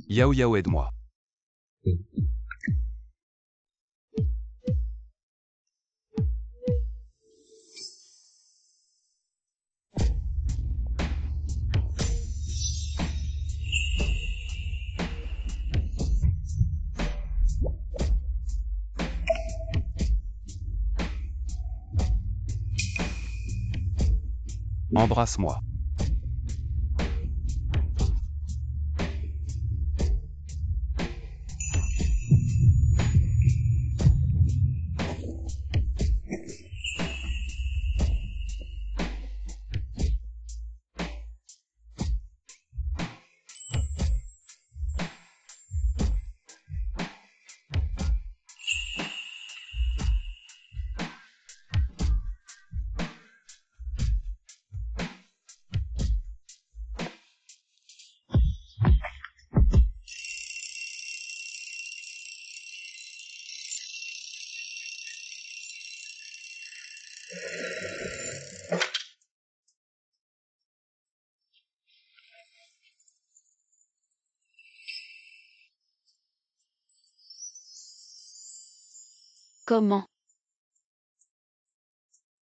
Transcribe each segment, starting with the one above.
Yao Yao, aide-moi. Embrasse-moi.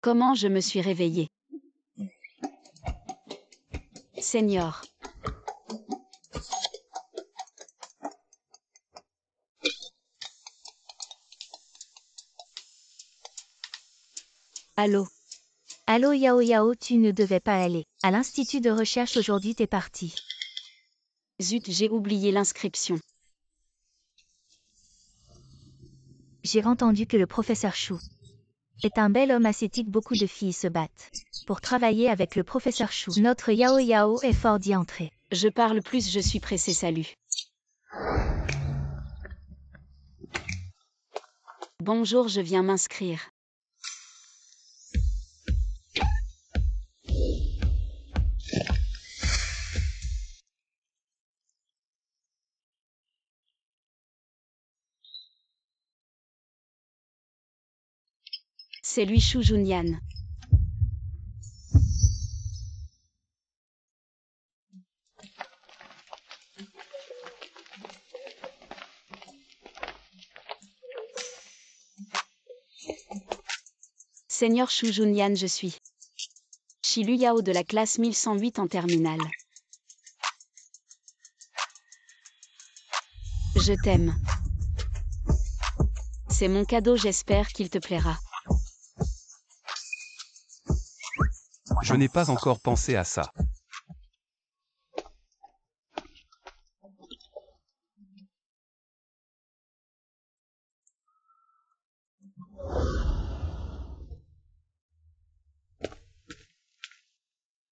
Comment je me suis réveillée? Seigneur. Allô? Allô Yao Yao, tu ne devais pas aller à l'institut de recherche aujourd'hui, t'es parti. Zut, j'ai oublié l'inscription. J'ai entendu que le professeur Shu est un bel homme ascétique, beaucoup de filles se battent pour travailler avec le professeur Shu. Notre Yao Yao est fort d'y entrer. Je parle plus, je suis pressée, salut. Bonjour, je viens m'inscrire. C'est lui, Shu Junyan. Seigneur Shu Junyan, je suis Shilu Yao de la classe 1108 en terminale. Je t'aime. C'est mon cadeau, j'espère qu'il te plaira. Je n'ai pas encore pensé à ça.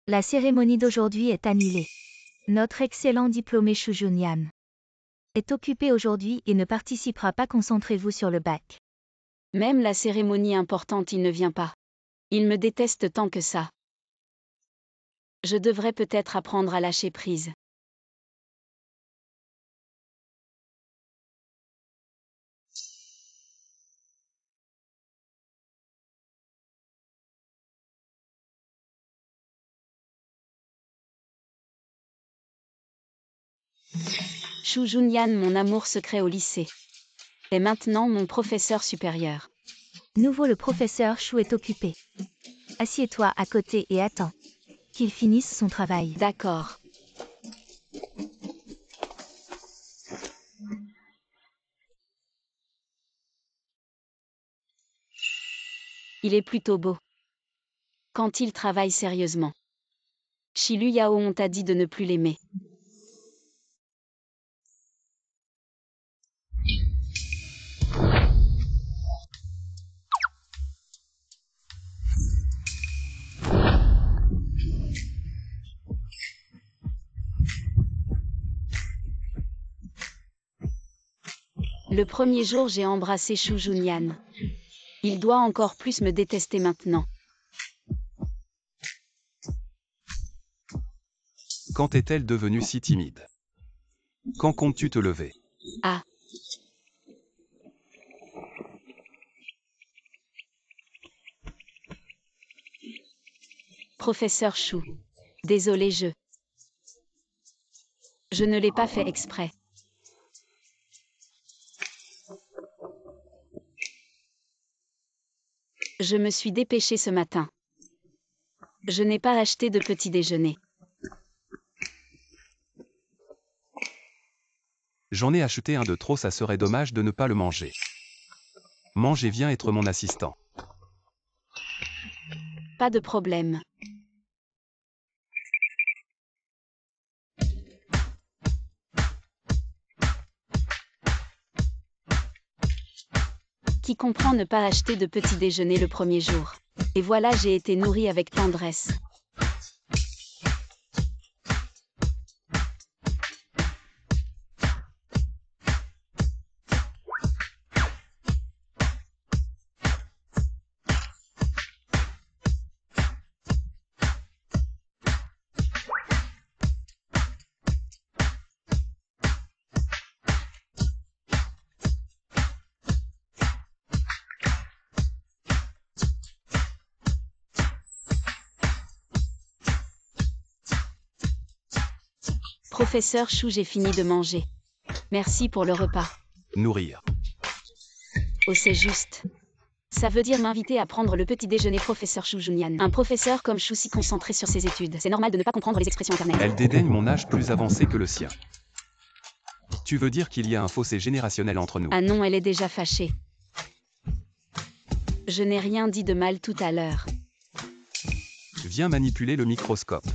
La cérémonie d'aujourd'hui est annulée. Notre excellent diplômé Shu Junyan est occupé aujourd'hui et ne participera pas. Concentrez-vous sur le bac. Même la cérémonie importante, il ne vient pas. Il me déteste tant que ça. Je devrais peut-être apprendre à lâcher prise. Shu Junyan, mon amour secret au lycée. Et maintenant mon professeur supérieur. Nouveau, le professeur Shu est occupé. Assieds-toi à côté et attends qu'il finisse son travail. D'accord. Il est plutôt beau. Quand il travaille sérieusement. Shilu Yao, on t'a dit de ne plus l'aimer. Le premier jour, j'ai embrassé Shu Junyan. Il doit encore plus me détester maintenant. Quand est-elle devenue si timide? Quand comptes-tu te lever? Ah. Professeur Shu. Désolé, je ne l'ai pas fait exprès. Je me suis dépêchée ce matin. Je n'ai pas acheté de petit déjeuner. J'en ai acheté un de trop, ça serait dommage de ne pas le manger. Mange et viens être mon assistant. Pas de problème. Qui comprend ne pas acheter de petit déjeuner le premier jour. Et voilà, j'ai été nourrie avec tendresse. Professeur Chou, j'ai fini de manger. Merci pour le repas. Nourrir. Oh, c'est juste. Ça veut dire m'inviter à prendre le petit déjeuner, professeur Chou Junian. Un professeur comme Chou si concentré sur ses études. C'est normal de ne pas comprendre les expressions internet. Elle dédaigne mon âge plus avancé que le sien. Tu veux dire qu'il y a un fossé générationnel entre nous? Ah non, elle est déjà fâchée. Je n'ai rien dit de mal tout à l'heure. Viens manipuler le microscope.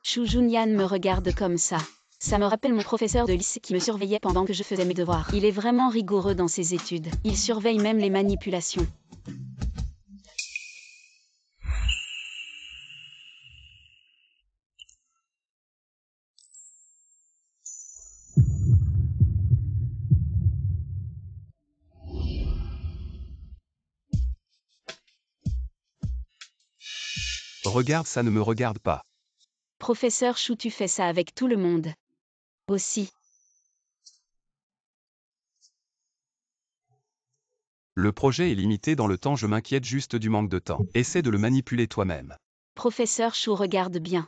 Chou Junian me regarde comme ça. Ça me rappelle mon professeur de lycée qui me surveillait pendant que je faisais mes devoirs. Il est vraiment rigoureux dans ses études. Il surveille même les manipulations. Regarde, ça ne me regarde pas. Professeur Chou, tu fais ça avec tout le monde. Aussi. Le projet est limité dans le temps, je m'inquiète juste du manque de temps. Essaie de le manipuler toi-même. Professeur Chou, regarde bien.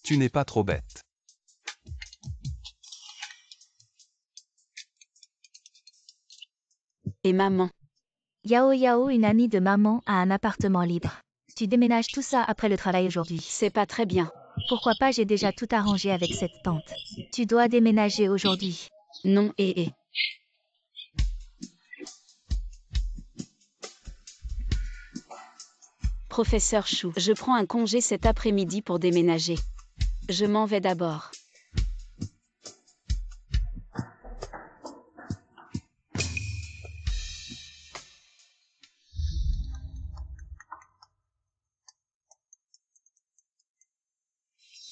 Tu n'es pas trop bête. Et maman. Yao Yao, une amie de maman, a un appartement libre. Tu déménages tout ça après le travail aujourd'hui. C'est pas très bien. Pourquoi pas, j'ai déjà tout arrangé avec cette tante. Tu dois déménager aujourd'hui. Non, Professeur Chou, je prends un congé cet après-midi pour déménager. Je m'en vais d'abord.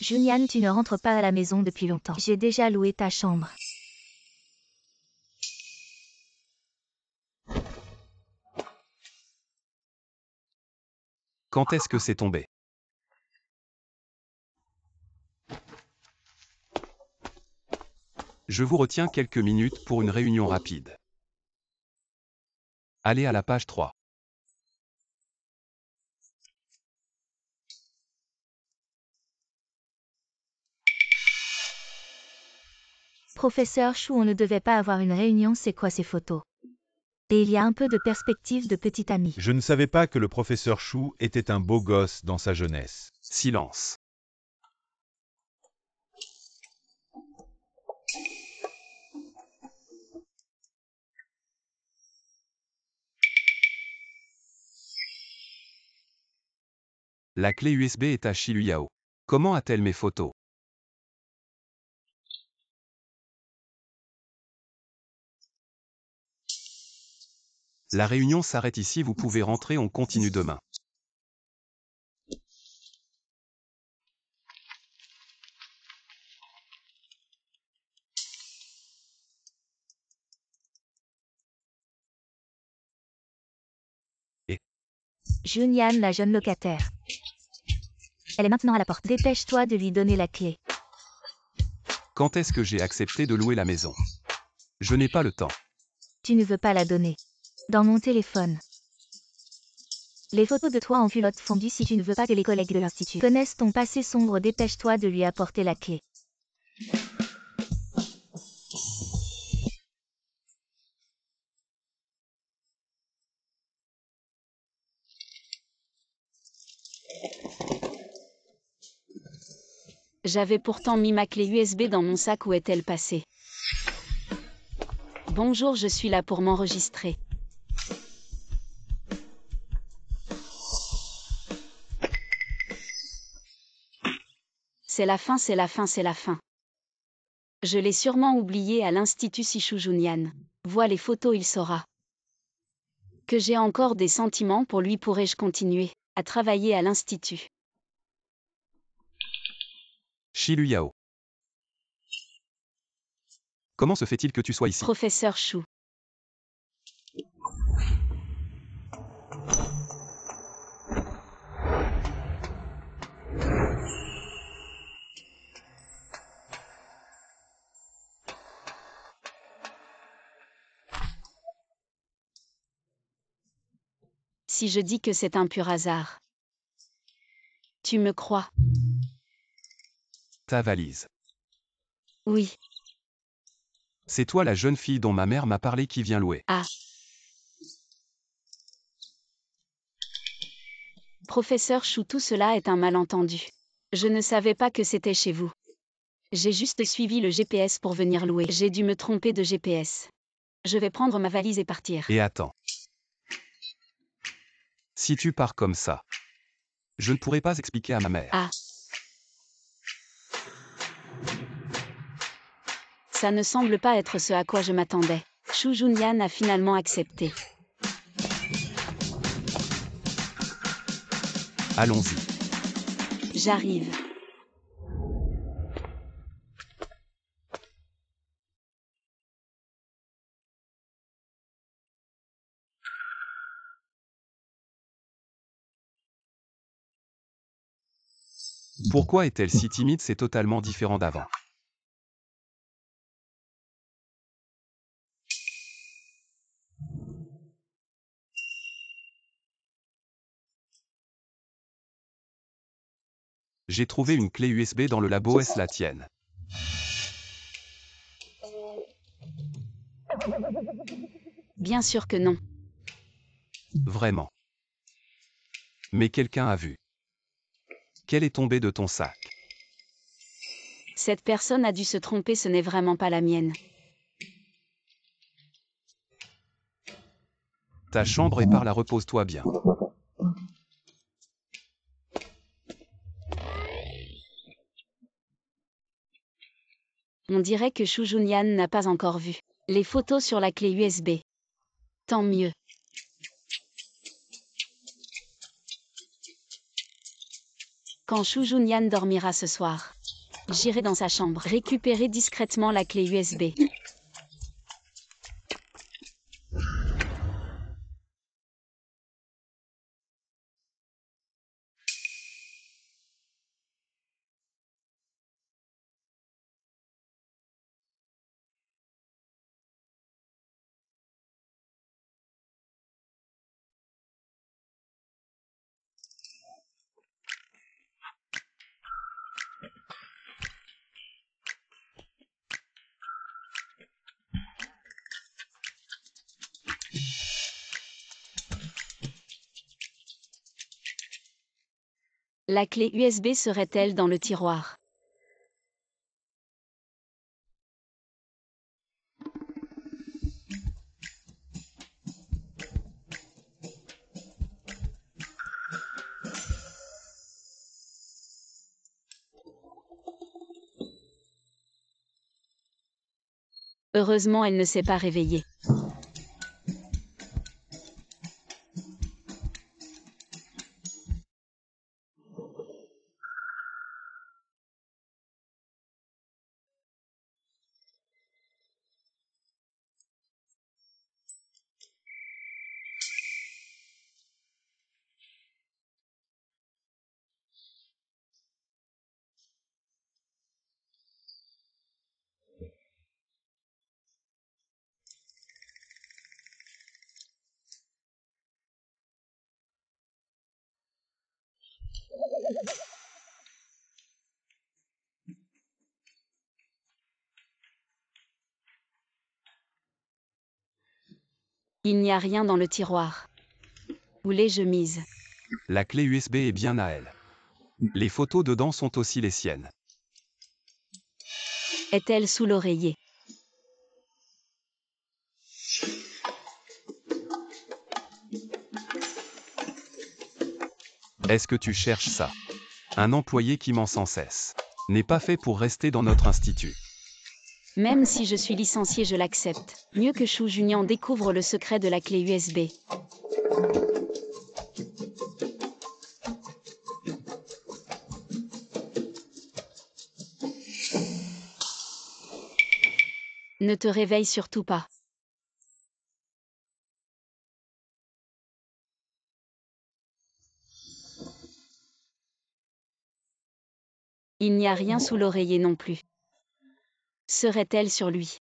Junian, tu ne rentres pas à la maison depuis longtemps. J'ai déjà loué ta chambre. Quand est-ce que c'est tombé? Je vous retiens quelques minutes pour une réunion rapide. Allez à la page 3. Professeur Chou, on ne devait pas avoir une réunion, c'est quoi ces photos? Et il y a un peu de perspective de petit ami. Je ne savais pas que le professeur Chou était un beau gosse dans sa jeunesse. Silence. La clé USB est à Shiluyao. Comment a-t-elle mes photos? La réunion s'arrête ici, vous pouvez rentrer, on continue demain. Junian, la jeune locataire. Elle est maintenant à la porte. Dépêche-toi de lui donner la clé. Quand est-ce que j'ai accepté de louer la maison? Je n'ai pas le temps. Tu ne veux pas la donner. Dans mon téléphone. Les photos de toi en culotte fondue si tu ne veux pas que les collègues de l'institut connaissent ton passé sombre, dépêche-toi de lui apporter la clé. J'avais pourtant mis ma clé USB dans mon sac, où est-elle passée? Bonjour, je suis là pour m'enregistrer. C'est la fin, c'est la fin, c'est la fin. Je l'ai sûrement oublié à l'Institut Shichujunyan. Vois les photos, il saura que j'ai encore des sentiments pour lui. Pourrais-je continuer à travailler à l'Institut? Shilu Yao. Comment se fait-il que tu sois ici? Professeur Chou. Si je dis que c'est un pur hasard, tu me crois? Ta valise. Oui. C'est toi la jeune fille dont ma mère m'a parlé qui vient louer. Ah. Professeur Chou, tout cela est un malentendu. Je ne savais pas que c'était chez vous. J'ai juste suivi le GPS pour venir louer. J'ai dû me tromper de GPS. Je vais prendre ma valise et partir. Et attends. Si tu pars comme ça, je ne pourrai pas expliquer à ma mère. Ah. Ça ne semble pas être ce à quoi je m'attendais. Shu Junyan a finalement accepté. Allons-y. J'arrive. Pourquoi est-elle si timide? C'est totalement différent d'avant. J'ai trouvé une clé USB dans le labo, est-ce la tienne? Bien sûr que non. Vraiment. Mais quelqu'un a vu. Qu'elle est tombée de ton sac. Cette personne a dû se tromper, ce n'est vraiment pas la mienne. Ta chambre est par là, repose-toi bien. On dirait que Shu Junyan n'a pas encore vu les photos sur la clé USB. Tant mieux. Quand Shu Junyan dormira ce soir, j'irai dans sa chambre récupérer discrètement la clé USB. La clé USB serait-elle dans le tiroir? Heureusement, elle ne s'est pas réveillée. Il n'y a rien dans le tiroir. Où l'ai-je mise? La clé USB est bien à elle. Les photos dedans sont aussi les siennes. Est-elle sous l'oreiller? Est-ce que tu cherches ça? Un employé qui ment sans cesse n'est pas fait pour rester dans notre institut. Même si je suis licencié, je l'accepte. Mieux que Shu Junian découvre le secret de la clé USB. Ne te réveille surtout pas. Il n'y a rien sous l'oreiller non plus. Serait-elle sur lui?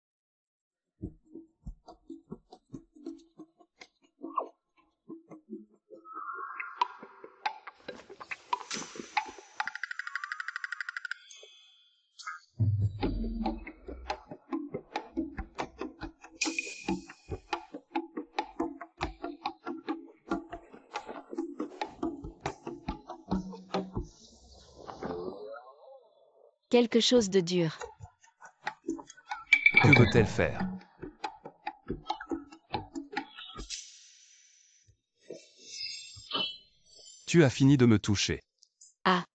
Quelque chose de dur. Que veut-elle faire? Tu as fini de me toucher. Ah.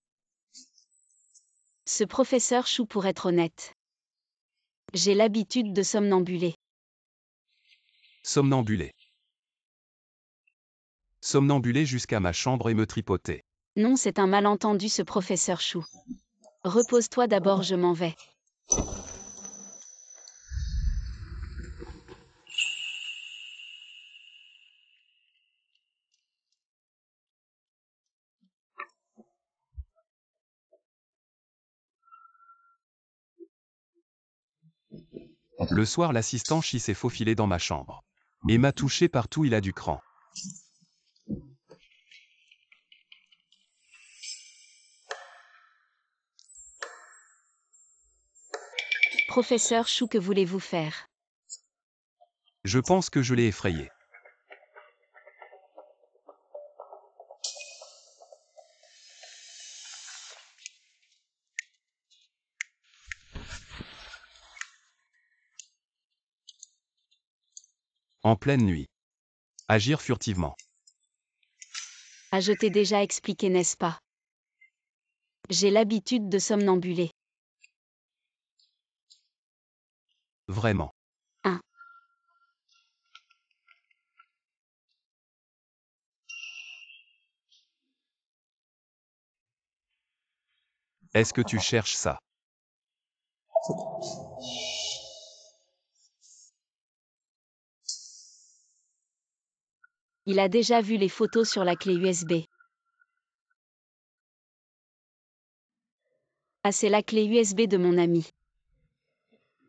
Ce professeur Chou, pour être honnête. J'ai l'habitude de somnambuler. Somnambulé. Somnambulé jusqu'à ma chambre et me tripoter. Non, c'est un malentendu, ce professeur Chou. Repose-toi d'abord, je m'en vais. Le soir, l'assistant Chi s'est faufilé dans ma chambre. Et m'a touché partout, il a du cran. Professeur Chou, que voulez-vous faire? Je pense que je l'ai effrayé. En pleine nuit. Agir furtivement. Ah, je t'ai déjà expliqué, n'est-ce pas? J'ai l'habitude de somnambuler. Vraiment. Hein. Est-ce que tu cherches ça? Il a déjà vu les photos sur la clé USB. Ah, c'est la clé USB de mon amie.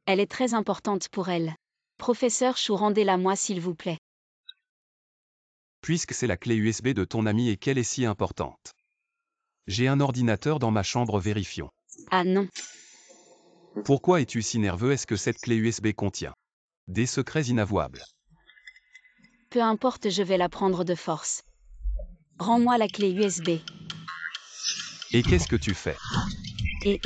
Elle est très importante pour elle. Professeur Chou, rendez-la moi s'il vous plaît. Puisque c'est la clé USB de ton ami et qu'elle est si importante. J'ai un ordinateur dans ma chambre, vérifions. Ah non. Pourquoi es-tu si nerveux? Est-ce que cette clé USB contient des secrets inavouables? Peu importe, je vais la prendre de force. Rends-moi la clé USB. Et qu'est-ce que tu fais? Et.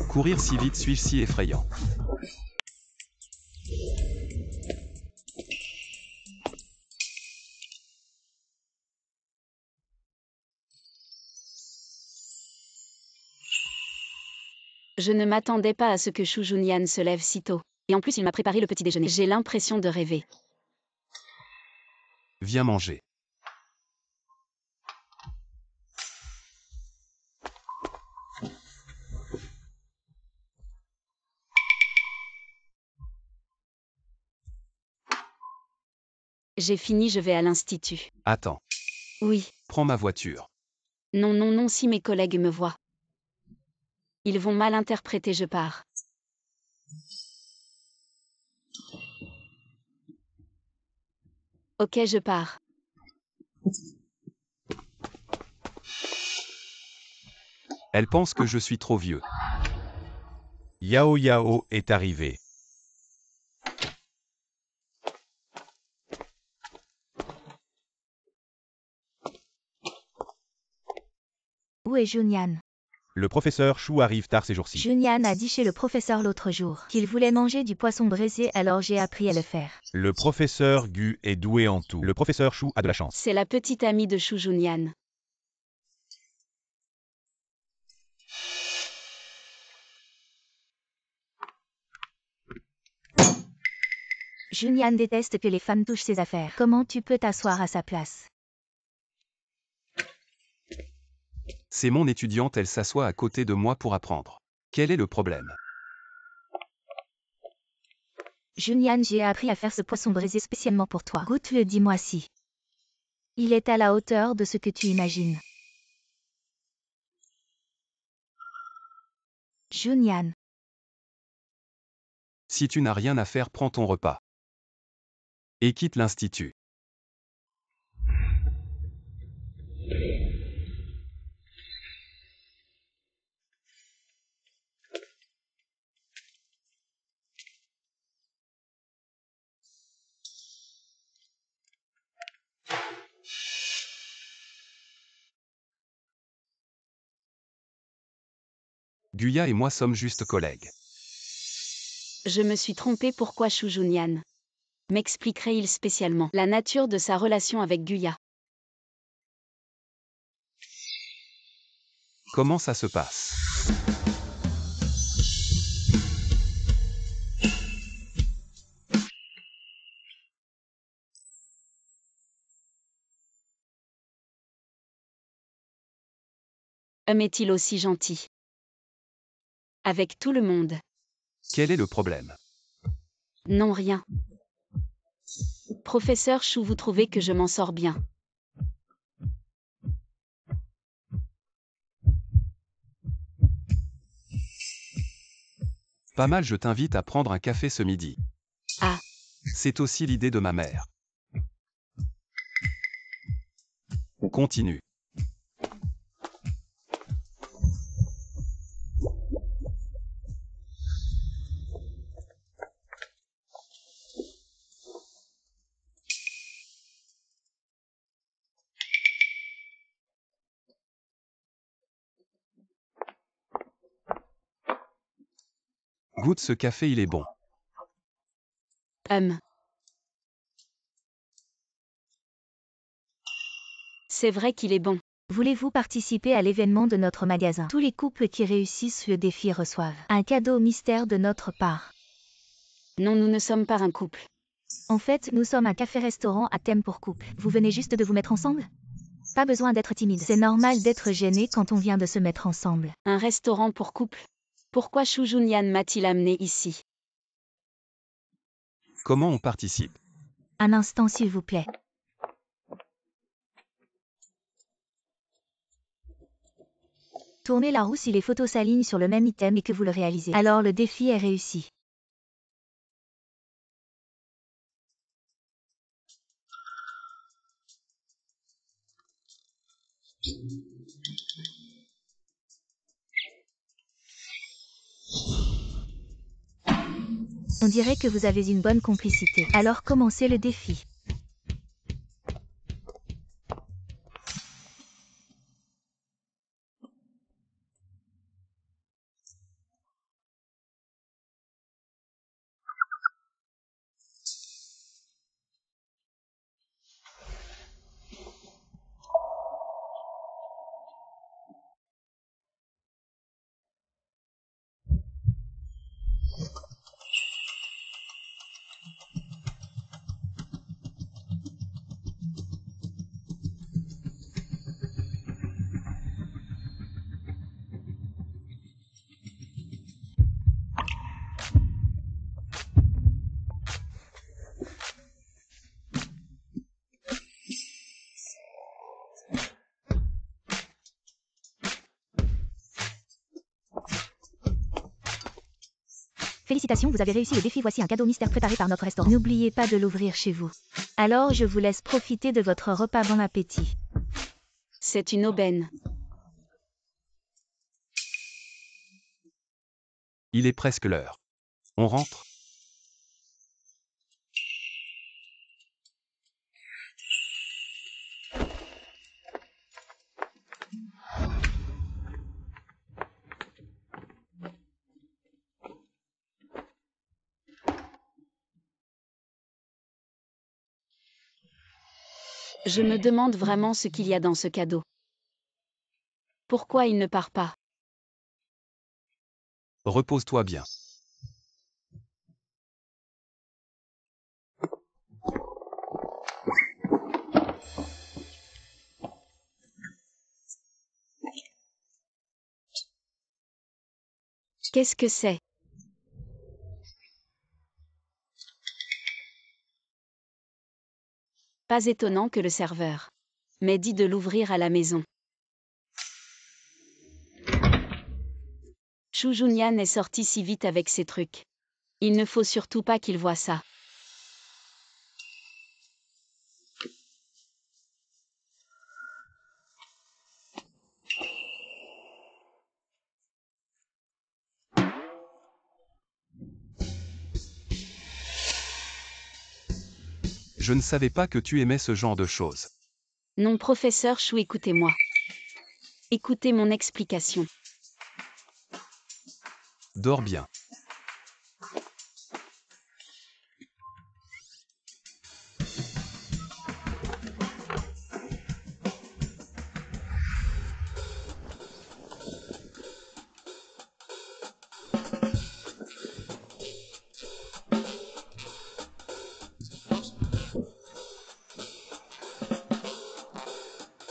Courir si vite, suis-je si effrayant? Je ne m'attendais pas à ce que Shu Junian se lève si tôt. Et en plus, il m'a préparé le petit déjeuner. J'ai l'impression de rêver. Viens manger. J'ai fini, je vais à l'institut. Attends, Oui. prends ma voiture. Non, non, non, si mes collègues me voient. Ils vont mal interpréter, je pars. Ok, je pars. Elle pense que je suis trop vieux. Yao Yao est arrivé. Où est Junyan? Le professeur Chou arrive tard ces jours-ci. Junyan a dit chez le professeur l'autre jour qu'il voulait manger du poisson braisé, alors j'ai appris à le faire. Le professeur Gu est doué en tout. Le professeur Chou a de la chance. C'est la petite amie de Shu Junyan. Junyan déteste que les femmes touchent ses affaires. Comment tu peux t'asseoir à sa place? C'est mon étudiante, elle s'assoit à côté de moi pour apprendre. Quel est le problème? Junyan, j'ai appris à faire ce poisson braisé spécialement pour toi. Goûte-le, dis-moi si. Il est à la hauteur de ce que tu imagines. Junyan. Si tu n'as rien à faire, prends ton repas. Et quitte l'institut. Guya et moi sommes juste collègues. Je me suis trompée, pourquoi Shu Junyan? M'expliquerait-il spécialement la nature de sa relation avec Guya? Comment ça se passe? Est-il aussi gentil? Avec tout le monde. Quel est le problème? Non, rien. Professeur Chou, vous trouvez que je m'en sors bien? Pas mal, je t'invite à prendre un café ce midi. Ah. C'est aussi l'idée de ma mère. Continue. Goûte ce café, il est bon. C'est vrai qu'il est bon. Voulez-vous participer à l'événement de notre magasin? Tous les couples qui réussissent le défi reçoivent un cadeau mystère de notre part. Non, nous ne sommes pas un couple. En fait, nous sommes un café-restaurant à thème pour couple. Vous venez juste de vous mettre ensemble? Pas besoin d'être timide. C'est normal d'être gêné quand on vient de se mettre ensemble. Un restaurant pour couple? Pourquoi Shu Junyan m'a-t-il amené ici? Comment on participe? Un instant s'il vous plaît. Tournez la roue si les photos s'alignent sur le même item et que vous le réalisez. Alors le défi est réussi. On dirait que vous avez une bonne complicité. Alors commencez le défi. Félicitations, vous avez réussi le défi. Voici un cadeau mystère préparé par notre restaurant. N'oubliez pas de l'ouvrir chez vous. Alors je vous laisse profiter de votre repas. Bon appétit. C'est une aubaine. Il est presque l'heure. On rentre? Je me demande vraiment ce qu'il y a dans ce cadeau. Pourquoi il ne part pas? Repose-toi bien. Qu'est-ce que c'est? Pas étonnant que le serveur m'ait dit de l'ouvrir à la maison. Shu Junyan est sorti si vite avec ses trucs. Il ne faut surtout pas qu'il voie ça. Je ne savais pas que tu aimais ce genre de choses. Non, professeur Shu, écoutez-moi. Écoutez mon explication. Dors bien.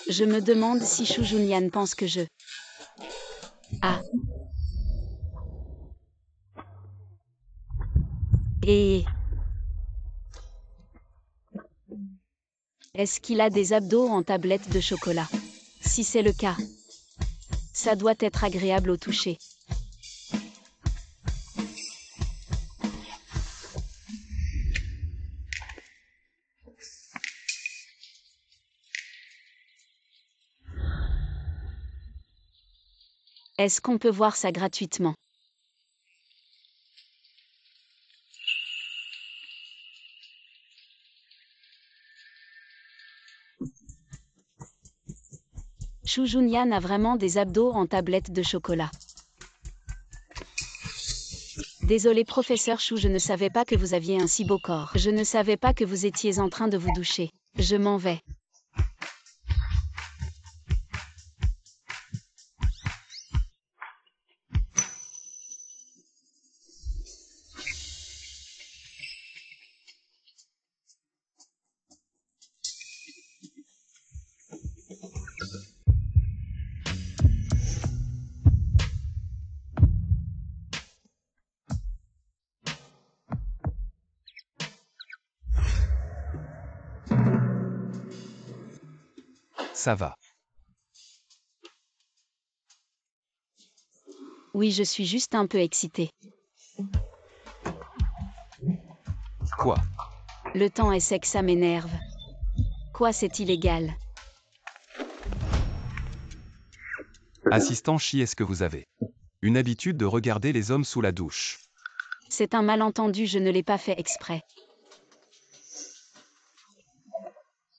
Je me demande si Shu Junyan pense que je... Ah. Et... Est-ce qu'il a des abdos en tablette de chocolat? Si c'est le cas, ça doit être agréable au toucher. Est-ce qu'on peut voir ça gratuitement? Shu Junyan a vraiment des abdos en tablette de chocolat. Désolé professeur Shu, je ne savais pas que vous aviez un si beau corps. Je ne savais pas que vous étiez en train de vous doucher. Je m'en vais. Ça va. Oui, je suis juste un peu excitée. Quoi? Le temps est sec, ça m'énerve. Quoi, c'est illégal? Assistant Chi, est-ce que vous avez une habitude de regarder les hommes sous la douche? C'est un malentendu, je ne l'ai pas fait exprès.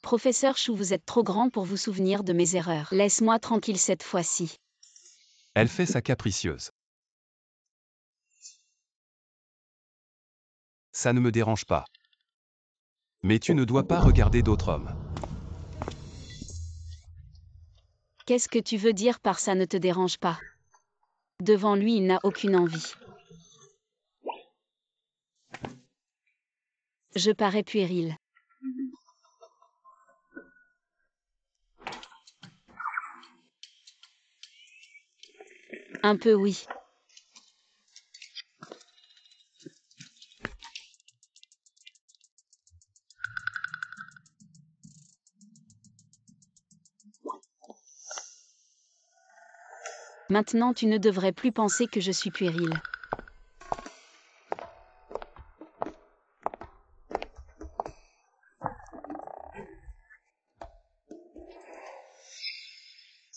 Professeur Shu, vous êtes trop grand pour vous souvenir de mes erreurs. Laisse-moi tranquille cette fois-ci. Elle fait sa capricieuse. Ça ne me dérange pas. Mais tu ne dois pas regarder d'autres hommes. Qu'est-ce que tu veux dire par ça ne te dérange pas? Devant lui, il n'a aucune envie. Je parais puéril. Un peu oui. Maintenant tu ne devrais plus penser que je suis puéril.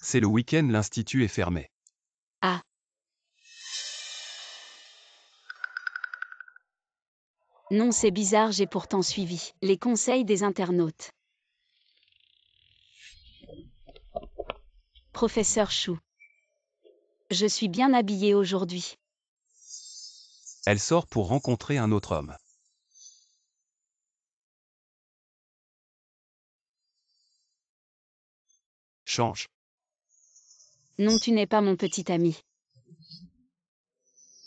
C'est le week-end, l'institut est fermé. Ah. Non, c'est bizarre, j'ai pourtant suivi les conseils des internautes. Professeur Chou. Je suis bien habillée aujourd'hui. Elle sort pour rencontrer un autre homme. Change. Non, tu n'es pas mon petit ami.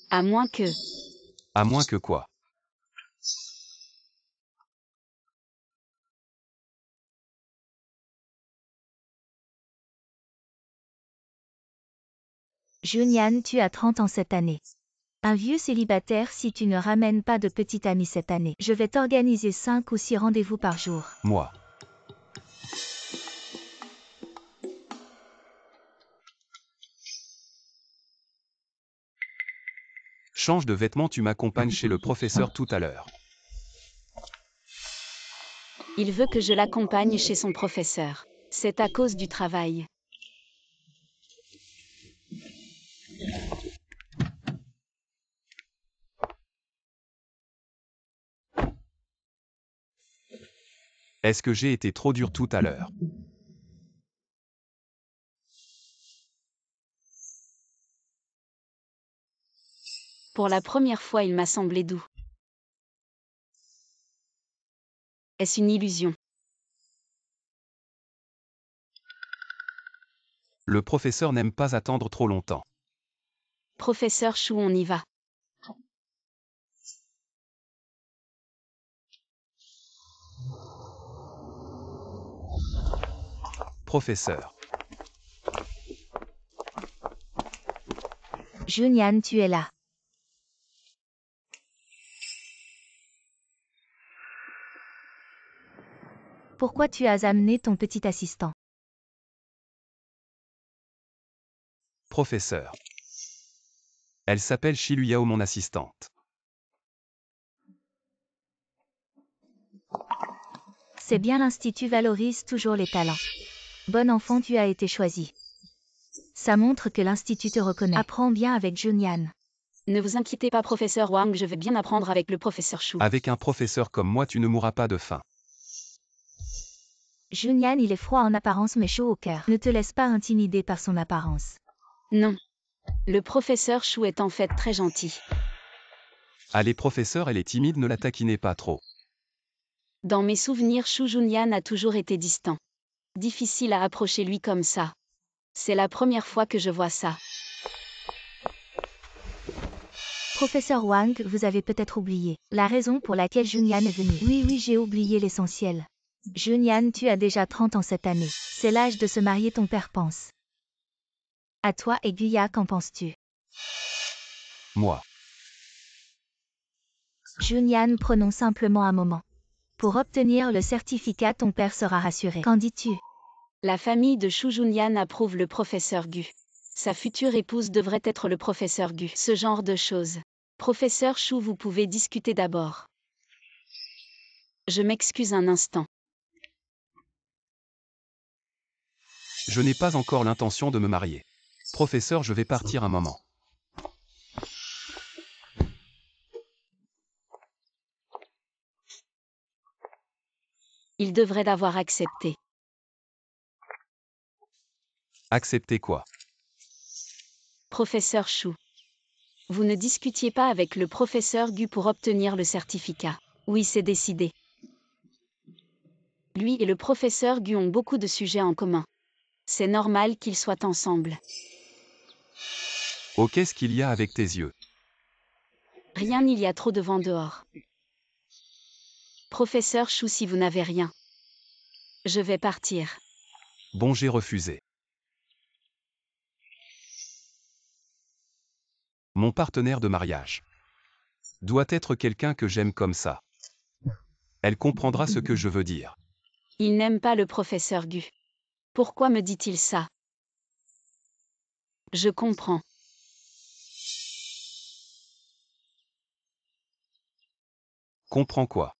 À moins que... À moins que quoi? Junyan, tu as 30 ans cette année. Un vieux célibataire si tu ne ramènes pas de petit ami cette année. Je vais t'organiser 5 ou 6 rendez-vous par jour. Moi. Change de vêtements, tu m'accompagnes chez le professeur tout à l'heure. Il veut que je l'accompagne chez son professeur. C'est à cause du travail. Est-ce que j'ai été trop dur tout à l'heure? Pour la première fois, il m'a semblé doux. Est-ce une illusion? Le professeur n'aime pas attendre trop longtemps. Professeur Chou, on y va. Professeur. Junyan, tu es là. Pourquoi tu as amené ton petit assistant? Professeur. Elle s'appelle Shiluyao, mon assistante. C'est bien, l'Institut valorise toujours les talents. Bon enfant, tu as été choisi. Ça montre que l'Institut te reconnaît. Apprends bien avec Junyan. Ne vous inquiétez pas, professeur Wang, je vais bien apprendre avec le professeur Chou. Avec un professeur comme moi, tu ne mourras pas de faim. Junyan, il est froid en apparence mais chaud au cœur. Ne te laisse pas intimider par son apparence. Non. Le professeur Chou est en fait très gentil. Allez, professeur, elle est timide, ne la taquinez pas trop. Dans mes souvenirs, Chou Junyan a toujours été distant. Difficile à approcher lui comme ça. C'est la première fois que je vois ça. Professeur Wang, vous avez peut-être oublié la raison pour laquelle Junyan est venu. Oui, j'ai oublié l'essentiel. Junyan, tu as déjà 30 ans cette année. C'est l'âge de se marier, ton père pense. À toi et Guya, qu'en penses-tu? Moi. Junyan, prenons simplement un moment. Pour obtenir le certificat, ton père sera rassuré. Qu'en dis-tu? La famille de Chou Junyan approuve le professeur Gu. Sa future épouse devrait être le professeur Gu. Ce genre de choses. Professeur Chou, vous pouvez discuter d'abord. Je m'excuse un instant. Je n'ai pas encore l'intention de me marier. Professeur, je vais partir un moment. Il devrait l'avoir accepté. Accepter quoi? Professeur Chou. Vous ne discutiez pas avec le professeur Gu pour obtenir le certificat. Oui, c'est décidé. Lui et le professeur Gu ont beaucoup de sujets en commun. C'est normal qu'ils soient ensemble. Oh, qu'est-ce qu'il y a avec tes yeux? Rien, il y a trop de vent dehors. Professeur Chou, si vous n'avez rien. Je vais partir. Bon, j'ai refusé. Mon partenaire de mariage doit être quelqu'un que j'aime comme ça. Elle comprendra ce que je veux dire. Il n'aime pas le professeur Gu. Pourquoi me dit-il ça? Je comprends. Comprends quoi?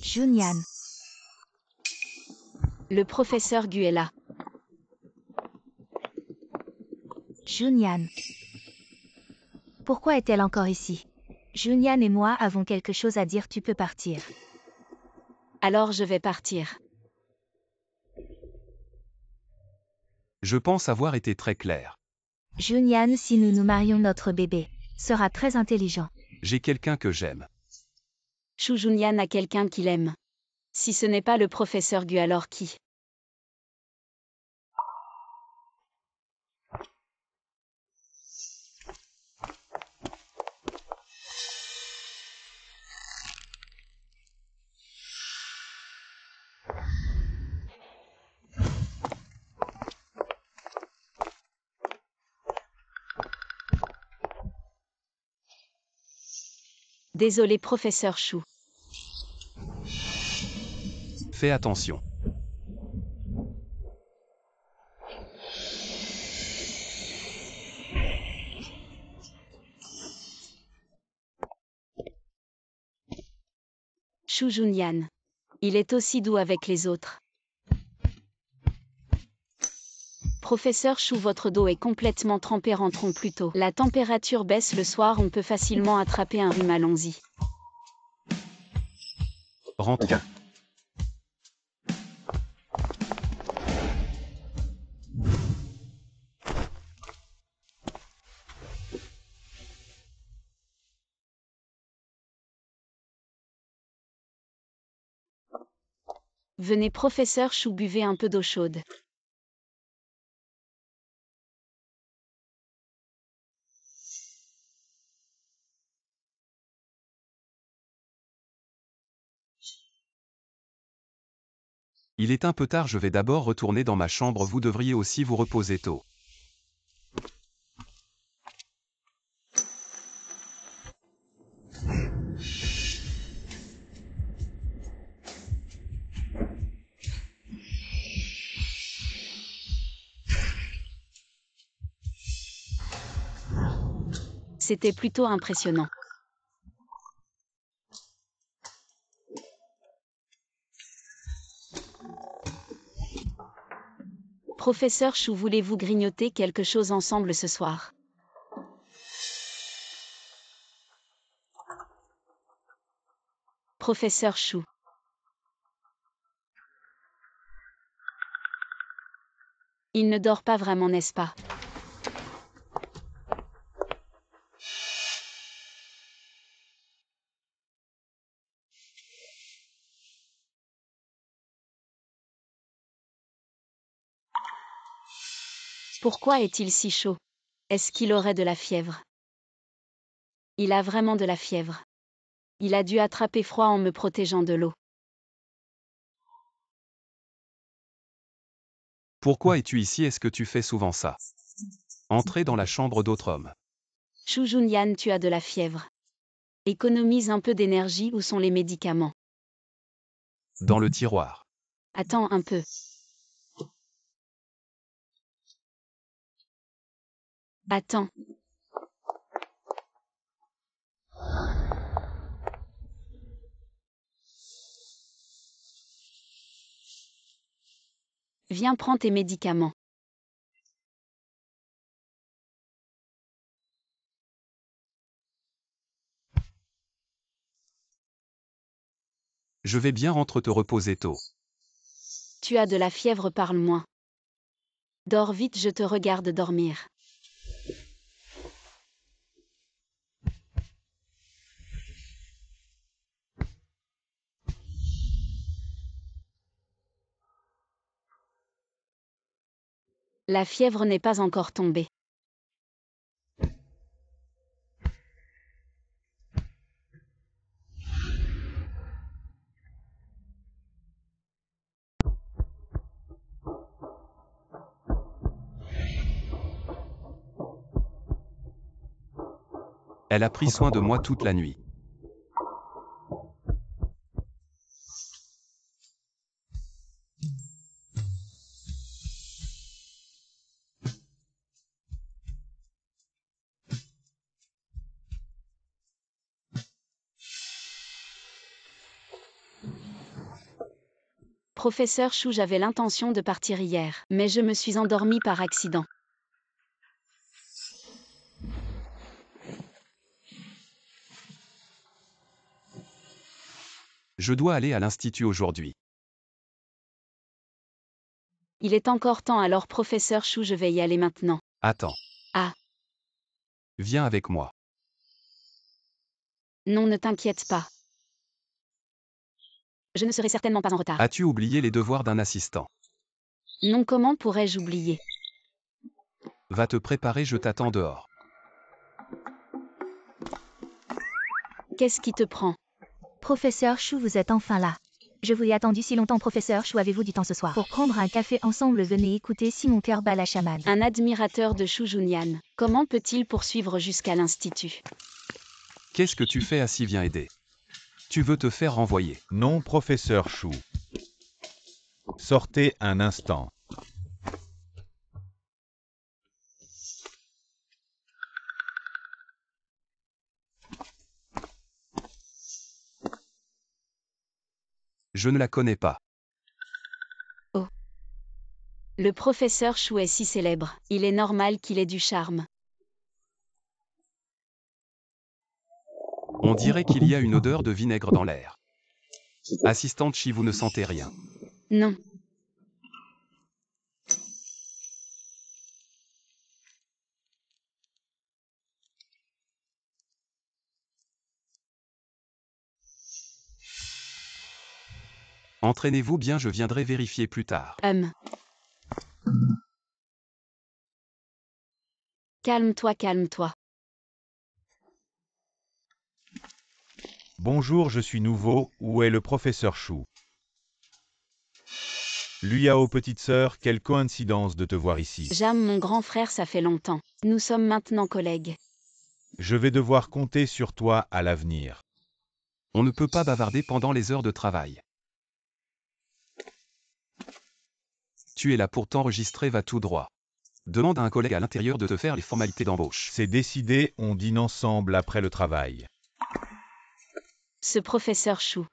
Junyan. Le professeur Gu est là. Junyan. Pourquoi est-elle encore ici? Junyan et moi avons quelque chose à dire, tu peux partir. Alors je vais partir. Je pense avoir été très clair. Junyan, si nous nous marions, notre bébé sera très intelligent. J'ai quelqu'un que j'aime. Shu Junyan a quelqu'un qu'il aime. Si ce n'est pas le professeur Gu, alors qui? Désolé professeur Shu. Fais attention. Shu Junyan. Il est aussi doux avec les autres. Professeur Shu, votre dos est complètement trempé, rentrons plus tôt. La température baisse le soir, on peut facilement attraper un rhume, allons-y. Rentrons. Venez professeur Shu, buvez un peu d'eau chaude. Il est un peu tard, je vais d'abord retourner dans ma chambre, vous devriez aussi vous reposer tôt. C'était plutôt impressionnant. Professeur Shu, voulez-vous grignoter quelque chose ensemble ce soir? Professeur Shu. Il ne dort pas vraiment, n'est-ce pas? Pourquoi est-il si chaud? Est-ce qu'il aurait de la fièvre? Il a vraiment de la fièvre. Il a dû attraper froid en me protégeant de l'eau. Pourquoi es-tu ici? Est-ce que tu fais souvent ça? Entrer dans la chambre d'autres hommes. Shu Junyan, tu as de la fièvre. Économise un peu d'énergie, où sont les médicaments? Dans le tiroir. Attends un peu. Attends. Viens, prends tes médicaments. Je vais bien, rentre te reposer tôt. Tu as de la fièvre, parle-moi. Dors vite, je te regarde dormir. La fièvre n'est pas encore tombée. Elle a pris soin de moi toute la nuit. Professeur Chou, j'avais l'intention de partir hier, mais je me suis endormie par accident. Je dois aller à l'institut aujourd'hui. Il est encore temps, alors professeur Chou, je vais y aller maintenant. Attends. Ah. Viens avec moi. Non, ne t'inquiète pas. Je ne serai certainement pas en retard. As-tu oublié les devoirs d'un assistant? Non, comment pourrais-je oublier? Va te préparer, je t'attends dehors. Qu'est-ce qui te prend? Professeur Chou, vous êtes enfin là. Je vous ai attendu si longtemps, professeur Chou, avez-vous du temps ce soir? Pour prendre un café ensemble, venez écouter si mon cœur bat la chamade. Un admirateur de Chou Junyan. Comment peut-il poursuivre jusqu'à l'institut? Qu'est-ce que tu fais assis? Viens aider. Tu veux te faire renvoyer? Non, professeur Chou. Sortez un instant. Je ne la connais pas. Oh. Le professeur Chou est si célèbre, il est normal qu'il ait du charme. On dirait qu'il y a une odeur de vinaigre dans l'air. Assistante Chi, vous ne sentez rien? Non. Entraînez-vous bien, je viendrai vérifier plus tard. Calme-toi, calme-toi. Bonjour, je suis nouveau. Où est le professeur Chou? Luyao, petite sœur, quelle coïncidence de te voir ici. Jam, mon grand frère, ça fait longtemps. Nous sommes maintenant collègues. Je vais devoir compter sur toi à l'avenir. On ne peut pas bavarder pendant les heures de travail. Tu es là pour t'enregistrer, va tout droit. Demande à un collègue à l'intérieur de te faire les formalités d'embauche. C'est décidé, on dîne ensemble après le travail. Ce professeur Chou.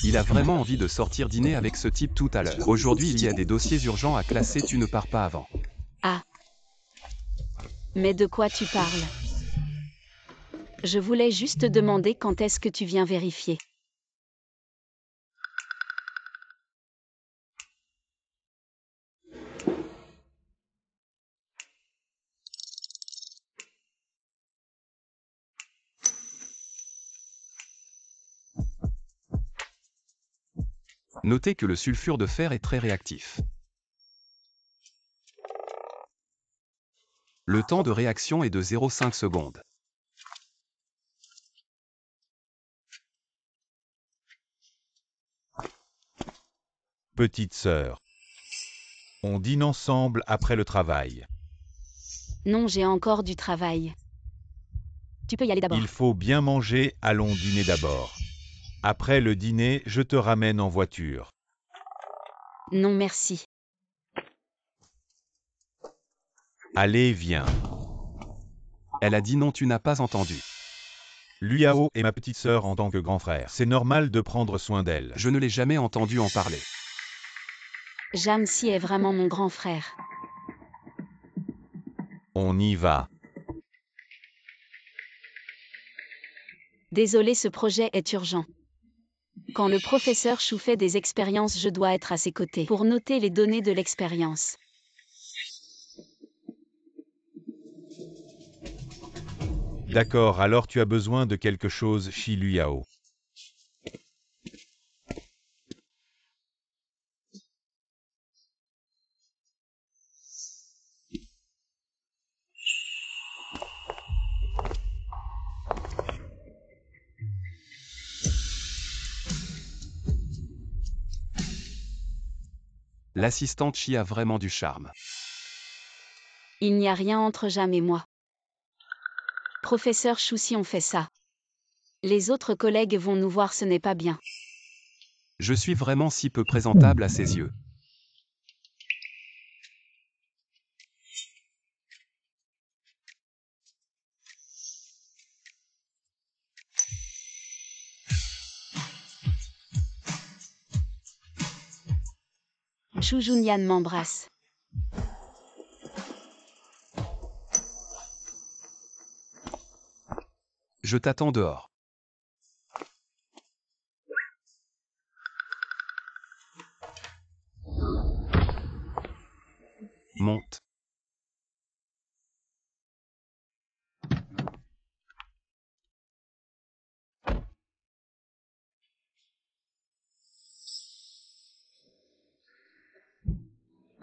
Il a vraiment envie de sortir dîner avec ce type tout à l'heure. Aujourd'hui, il y a des dossiers urgents à classer, tu ne pars pas avant. Ah. Mais de quoi tu parles? Je voulais juste te demander quand est-ce que tu viens vérifier. Notez que le sulfure de fer est très réactif. Le temps de réaction est de 0,5 secondes. Petite sœur. On dîne ensemble après le travail. Non, j'ai encore du travail. Tu peux y aller d'abord. Il faut bien manger, allons dîner d'abord. Après le dîner, je te ramène en voiture. Non, merci. Allez, viens. Elle a dit non, tu n'as pas entendu. Luyao est ma petite sœur en tant que grand frère. C'est normal de prendre soin d'elle. Je ne l'ai jamais entendu en parler. Jam Si est vraiment mon grand frère. On y va. Désolé, ce projet est urgent. Quand le professeur Chou fait des expériences, je dois être à ses côtés pour noter les données de l'expérience. D'accord, alors tu as besoin de quelque chose, Shi Luyao. L'assistante Chi a vraiment du charme. Il n'y a rien entre Jam et moi. Professeur Chou, si on fait ça, les autres collègues vont nous voir, ce n'est pas bien. Je suis vraiment si peu présentable à ses yeux. Shu Junyan m'embrasse. Je t'attends dehors. Monte.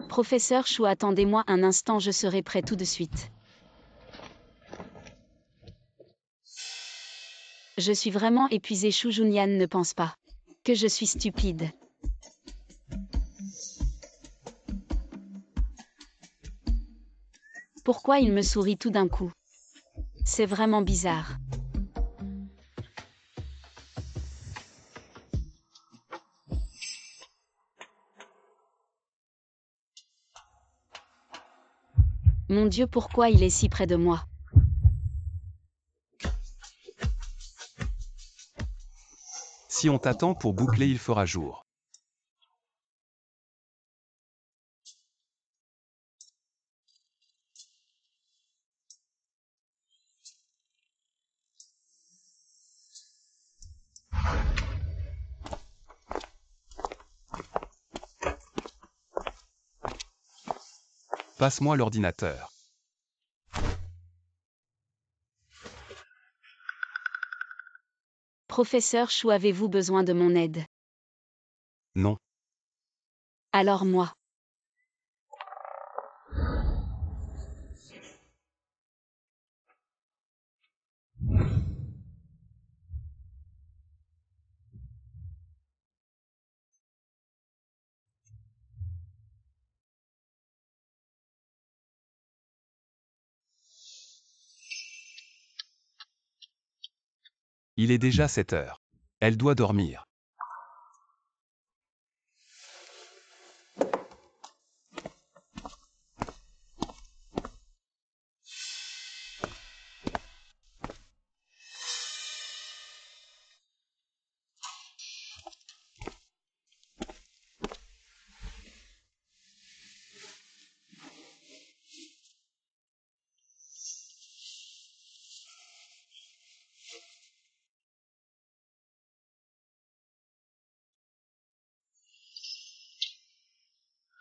Professeur Shu, attendez-moi un instant, je serai prêt tout de suite. Je suis vraiment épuisé. Shu Junyan ne pense pas que je suis stupide. Pourquoi il me sourit tout d'un coup? C'est vraiment bizarre. Mon Dieu, pourquoi il est si près de moi? Si on t'attend pour boucler, il fera jour. Passe-moi l'ordinateur. Professeur Shu, avez-vous besoin de mon aide? Non. Alors moi. Il est déjà 7 heures. Elle doit dormir.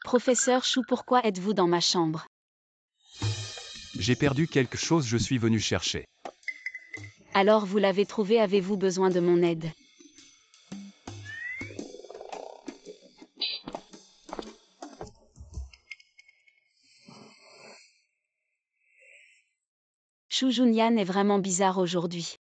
Professeur Shu, pourquoi êtes-vous dans ma chambre? J'ai perdu quelque chose, je suis venu chercher. Alors vous l'avez trouvé, avez-vous besoin de mon aide? Shu Junyan est vraiment bizarre aujourd'hui.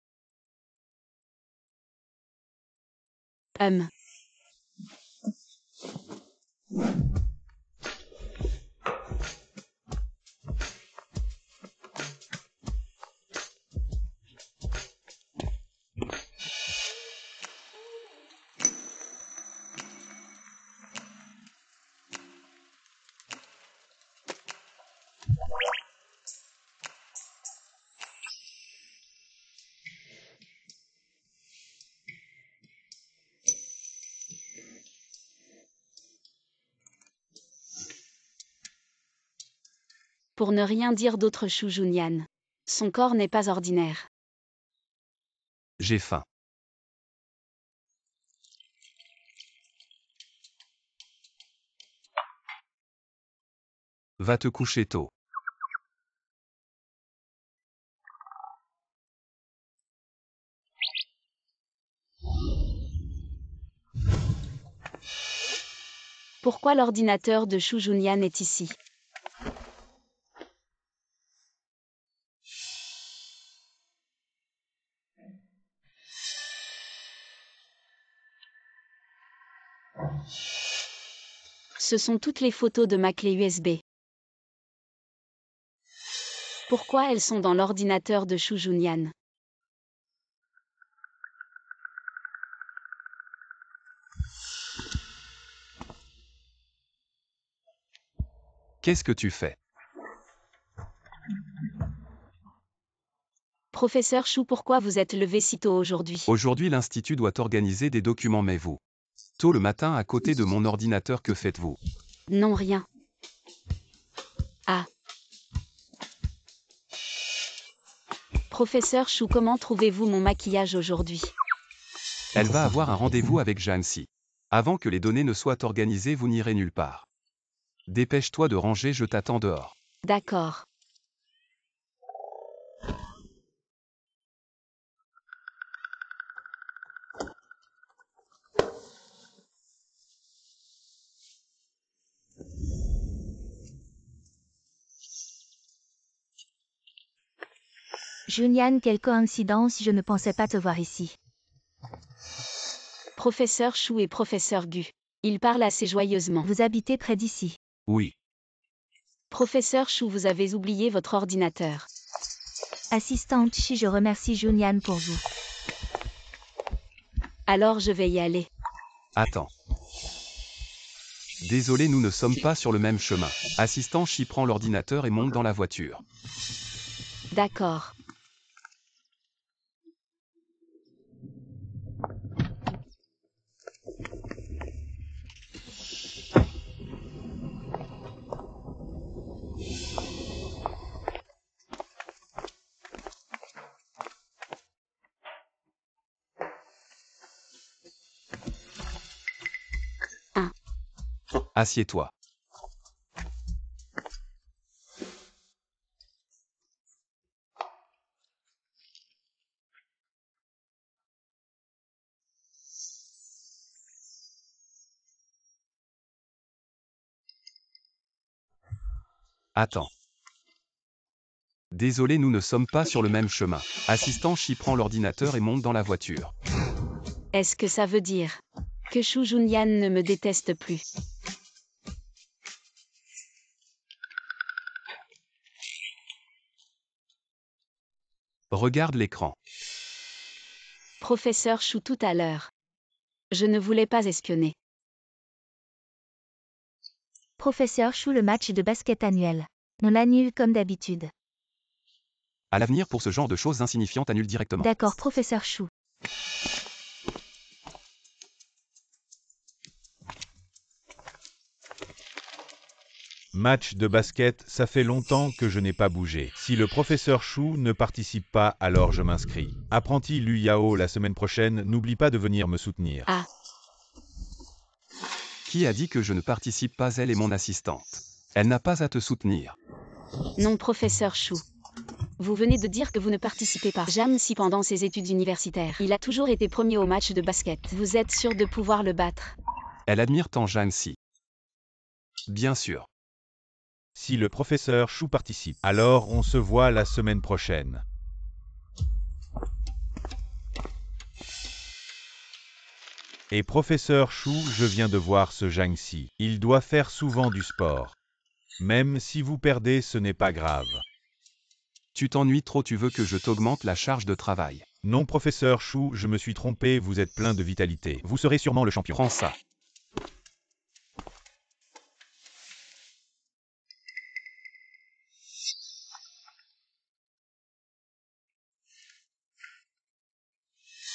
Pour ne rien dire d'autre, Shu Junyan. Son corps n'est pas ordinaire. J'ai faim. Va te coucher tôt. Pourquoi l'ordinateur de Shu Junyan est ici? Ce sont toutes les photos de ma clé USB. Pourquoi elles sont dans l'ordinateur de Shu Junyan? Qu'est-ce que tu fais? Professeur Shu, pourquoi vous êtes levé si tôt aujourd'hui? Aujourd'hui, l'Institut doit organiser des documents, mais vous. Tôt le matin à côté de mon ordinateur, que faites-vous? Non, rien. Ah. Professeur Chou, comment trouvez-vous mon maquillage aujourd'hui? Elle va avoir un rendez-vous avec Jeanne-Si. Avant que les données ne soient organisées, vous n'irez nulle part. Dépêche-toi de ranger, je t'attends dehors. D'accord. Junyan, quelle coïncidence, je ne pensais pas te voir ici. Professeur Chou et Professeur Gu. Ils parlent assez joyeusement. Vous habitez près d'ici. Oui. Professeur Chou, vous avez oublié votre ordinateur. Assistante Chi, je remercie Junyan pour vous. Alors je vais y aller. Attends. Désolé, nous ne sommes pas sur le même chemin. Assistant Chi prend l'ordinateur et monte dans la voiture. D'accord. Assieds-toi. Attends. Désolé, nous ne sommes pas sur le même chemin. Assistant Chi prend l'ordinateur et monte dans la voiture. Est-ce que ça veut dire que Chou Junyan ne me déteste plus? Regarde l'écran. Professeur Chou, tout à l'heure. Je ne voulais pas espionner. Professeur Chou, le match de basket annuel. On l'annule comme d'habitude. À l'avenir, pour ce genre de choses insignifiantes, annule directement. D'accord, Professeur Chou. Match de basket, ça fait longtemps que je n'ai pas bougé. Si le professeur Chou ne participe pas, alors je m'inscris. Apprenti Lu Yao, la semaine prochaine, n'oublie pas de venir me soutenir. Ah. Qui a dit que je ne participe pas? Elle est mon assistante. Elle n'a pas à te soutenir. Non, Professeur Chou. Vous venez de dire que vous ne participez pas. Jeanne-Si pendant ses études universitaires. Il a toujours été premier au match de basket. Vous êtes sûr de pouvoir le battre? Elle admire tant Jeanne-Si. Bien sûr. Si le professeur Chou participe, alors on se voit la semaine prochaine. Et professeur Chou, je viens de voir ce Jeanne-Si. Il doit faire souvent du sport. Même si vous perdez, ce n'est pas grave. Tu t'ennuies trop, tu veux que je t'augmente la charge de travail. Non, professeur Chou, je me suis trompé, vous êtes plein de vitalité. Vous serez sûrement le champion. Prends ça.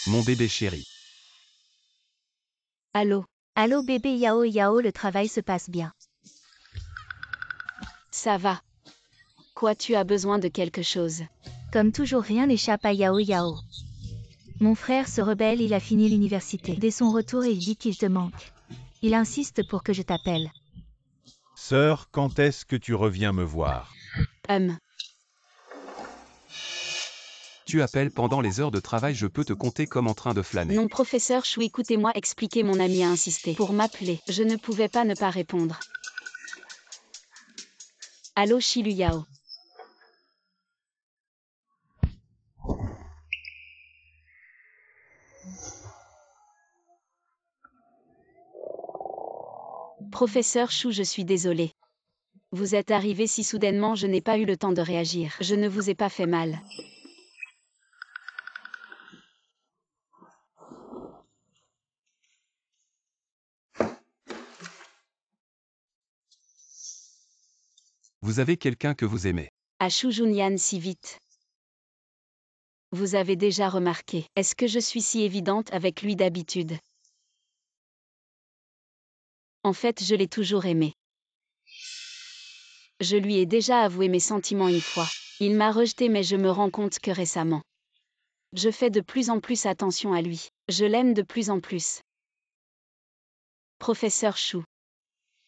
Mon bébé chéri. Allô? Allô bébé Yao Yao, le travail se passe bien. Ça va. Quoi, tu as besoin de quelque chose? Comme toujours, rien n'échappe à Yao Yao. Mon frère se rebelle, il a fini l'université. Dès son retour, il dit qu'il te manque. Il insiste pour que je t'appelle. Sœur, quand est-ce que tu reviens me voir? Tu appelles pendant les heures de travail, je peux te compter comme en train de flâner. Non, Professeur Chou, écoutez-moi expliquer, mon ami a insisté pour m'appeler. Je ne pouvais pas ne pas répondre. Allô, Chi Lu Yao. Professeur Chou, je suis désolé. Vous êtes arrivé si soudainement, je n'ai pas eu le temps de réagir. Je ne vous ai pas fait mal. Vous avez quelqu'un que vous aimez. À Chou Junyan si vite. Vous avez déjà remarqué. Est-ce que je suis si évidente avec lui d'habitude? En fait, je l'ai toujours aimé. Je lui ai déjà avoué mes sentiments une fois. Il m'a rejeté mais je me rends compte que récemment. Je fais de plus en plus attention à lui. Je l'aime de plus en plus. Professeur Chou.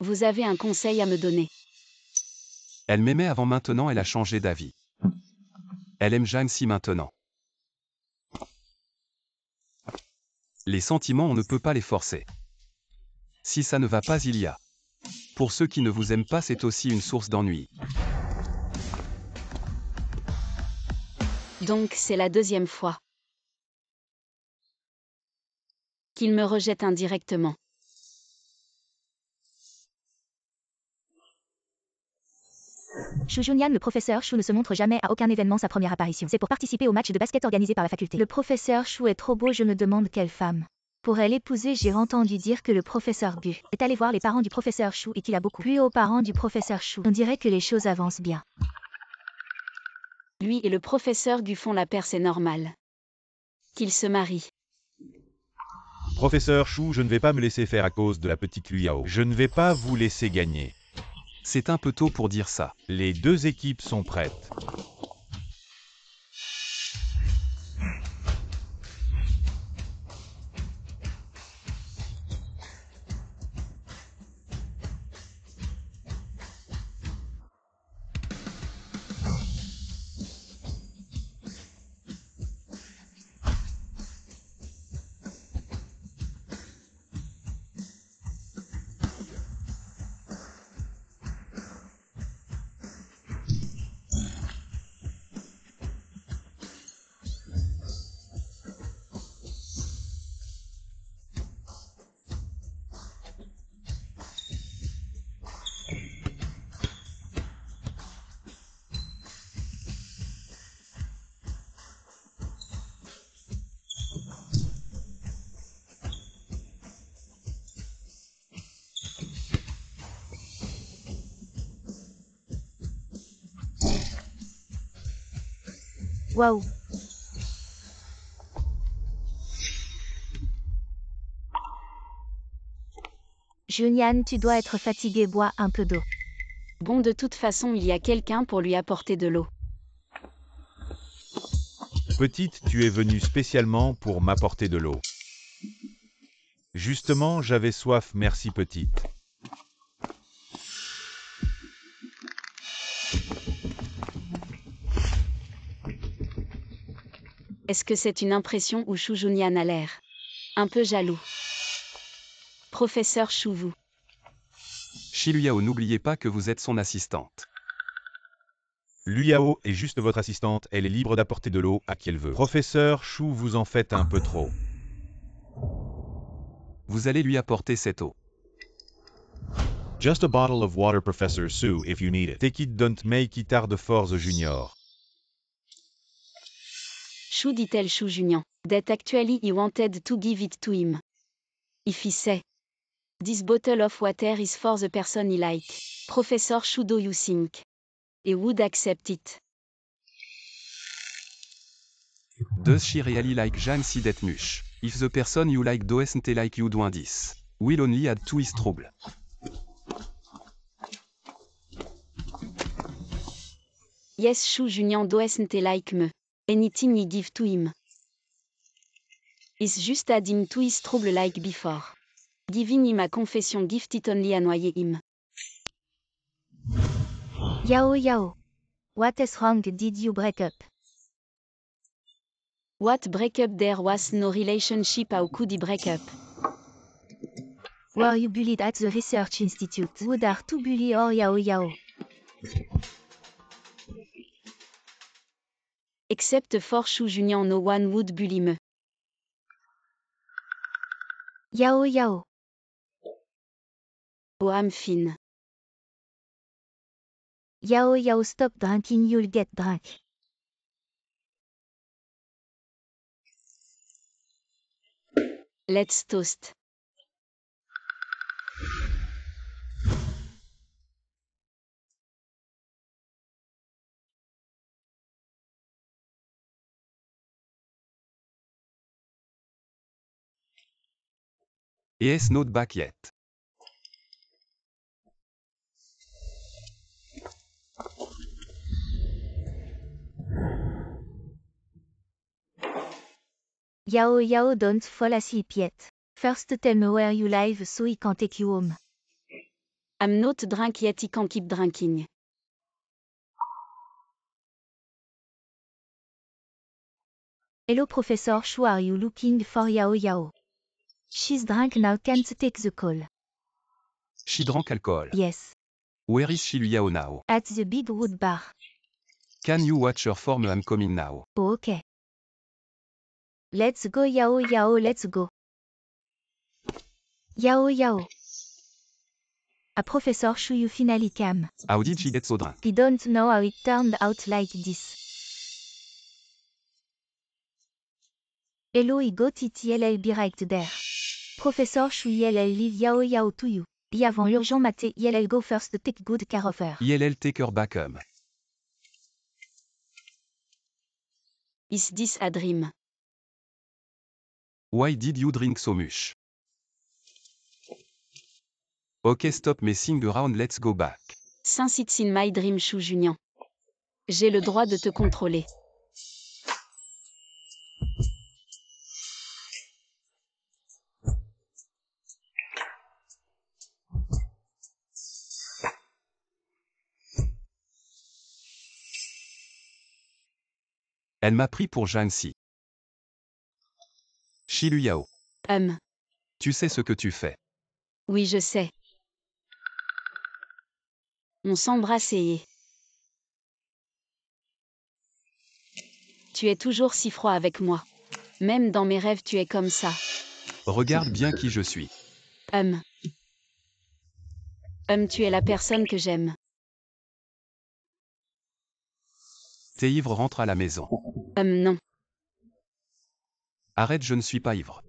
Vous avez un conseil à me donner. Elle m'aimait avant, maintenant elle a changé d'avis. Elle aime Jiangxi maintenant. Les sentiments, on ne peut pas les forcer. Si ça ne va pas, il y a. Pour ceux qui ne vous aiment pas, c'est aussi une source d'ennui. Donc c'est la deuxième fois qu'il me rejette indirectement. Shu Junyan, le professeur Shu ne se montre jamais à aucun événement sa première apparition. C'est pour participer au match de basket organisé par la faculté. Le professeur Shu est trop beau, je me demande quelle femme pourrait l'épouser. J'ai entendu dire que le professeur Gu est allé voir les parents du professeur Shu et qu'il a beaucoup plu aux parents du professeur Shu. On dirait que les choses avancent bien. Lui et le professeur Gu font la paire, c'est normal. Qu'ils se marient. Professeur Chou, je ne vais pas me laisser faire à cause de la petite Liu Yao. Je ne vais pas vous laisser gagner. C'est un peu tôt pour dire ça. Les deux équipes sont prêtes. Waouh. Junyan, tu dois être fatigué, bois un peu d'eau. Bon, de toute façon, il y a quelqu'un pour lui apporter de l'eau. Petite, tu es venue spécialement pour m'apporter de l'eau. Justement, j'avais soif, merci petite. Est-ce que c'est une impression ou Shu Junyan a l'air un peu jaloux? Professeur Chou, vous. Shi Luyao, n'oubliez pas que vous êtes son assistante. Liu Yao est juste votre assistante, elle est libre d'apporter de l'eau à qui elle veut. Professeur Chou, vous en faites un peu trop. Vous allez lui apporter cette eau. Just a bottle of water, Professor Sue, if you need it. Take it, don't make it hard force junior. Chou, dit-elle Chou Junyan. That actually he wanted to give it to him. If he say. This bottle of water is for the person he like. Professor Chou, do you think? He would accept it. Does she really like Jiangxi that much? If the person you like doesn't like you doing this, will only add to his trouble. Yes, Chou Junyan doesn't like me. Anything he give to him. Is just add him to his trouble like before. Giving him a confession gift it only annoy him. Yao Yao. What is wrong, did you break up? What break up? There was no relationship. How could he break up? Were you bullied at the research institute? Would are to bully or Yao Yao? Except for Chou Junyan, no one would bully me. Yao Yao. Oh, I'm fine. Yao Yao, stop drinking, you'll get drunk. Let's toast. ES not back yet. Yao Yao don't fall asleep yet. First tell me where you live so I can take you home. I'm not drunk yet, I can keep drinking. Hello Professor Shu, are you looking for Yao Yao? She's drunk now, can't take the call. She drank alcohol. Yes. Where is she Liao now? At the big wood bar. Can you watch her for me? I'm coming now. Oh, okay. Let's go Yao Yao, let's go. Yao Yao. A Professor Shu, you finally came. How did she get so drunk? I don't know how it turned out like this. Hello, I got it, I'll be right there. Professor Shu, I'll leave Yao Yao to you. Et avant l'urgent maté, I'll go first, take good care of her. ILL take her back home. Is this a dream? Why did you drink so much? Okay, stop messing around, let's go back. Since it's in my dream, Shu Junian. J'ai le droit de te contrôler. Elle m'a pris pour Jancy. Shilu Yao. Tu sais ce que tu fais. Oui, je sais. On s'embrasse et... Tu es toujours si froid avec moi. Même dans mes rêves, tu es comme ça. Regarde bien qui je suis. Tu es la personne que j'aime. T'es ivre, rentre à la maison. Non. Arrête, je ne suis pas ivre.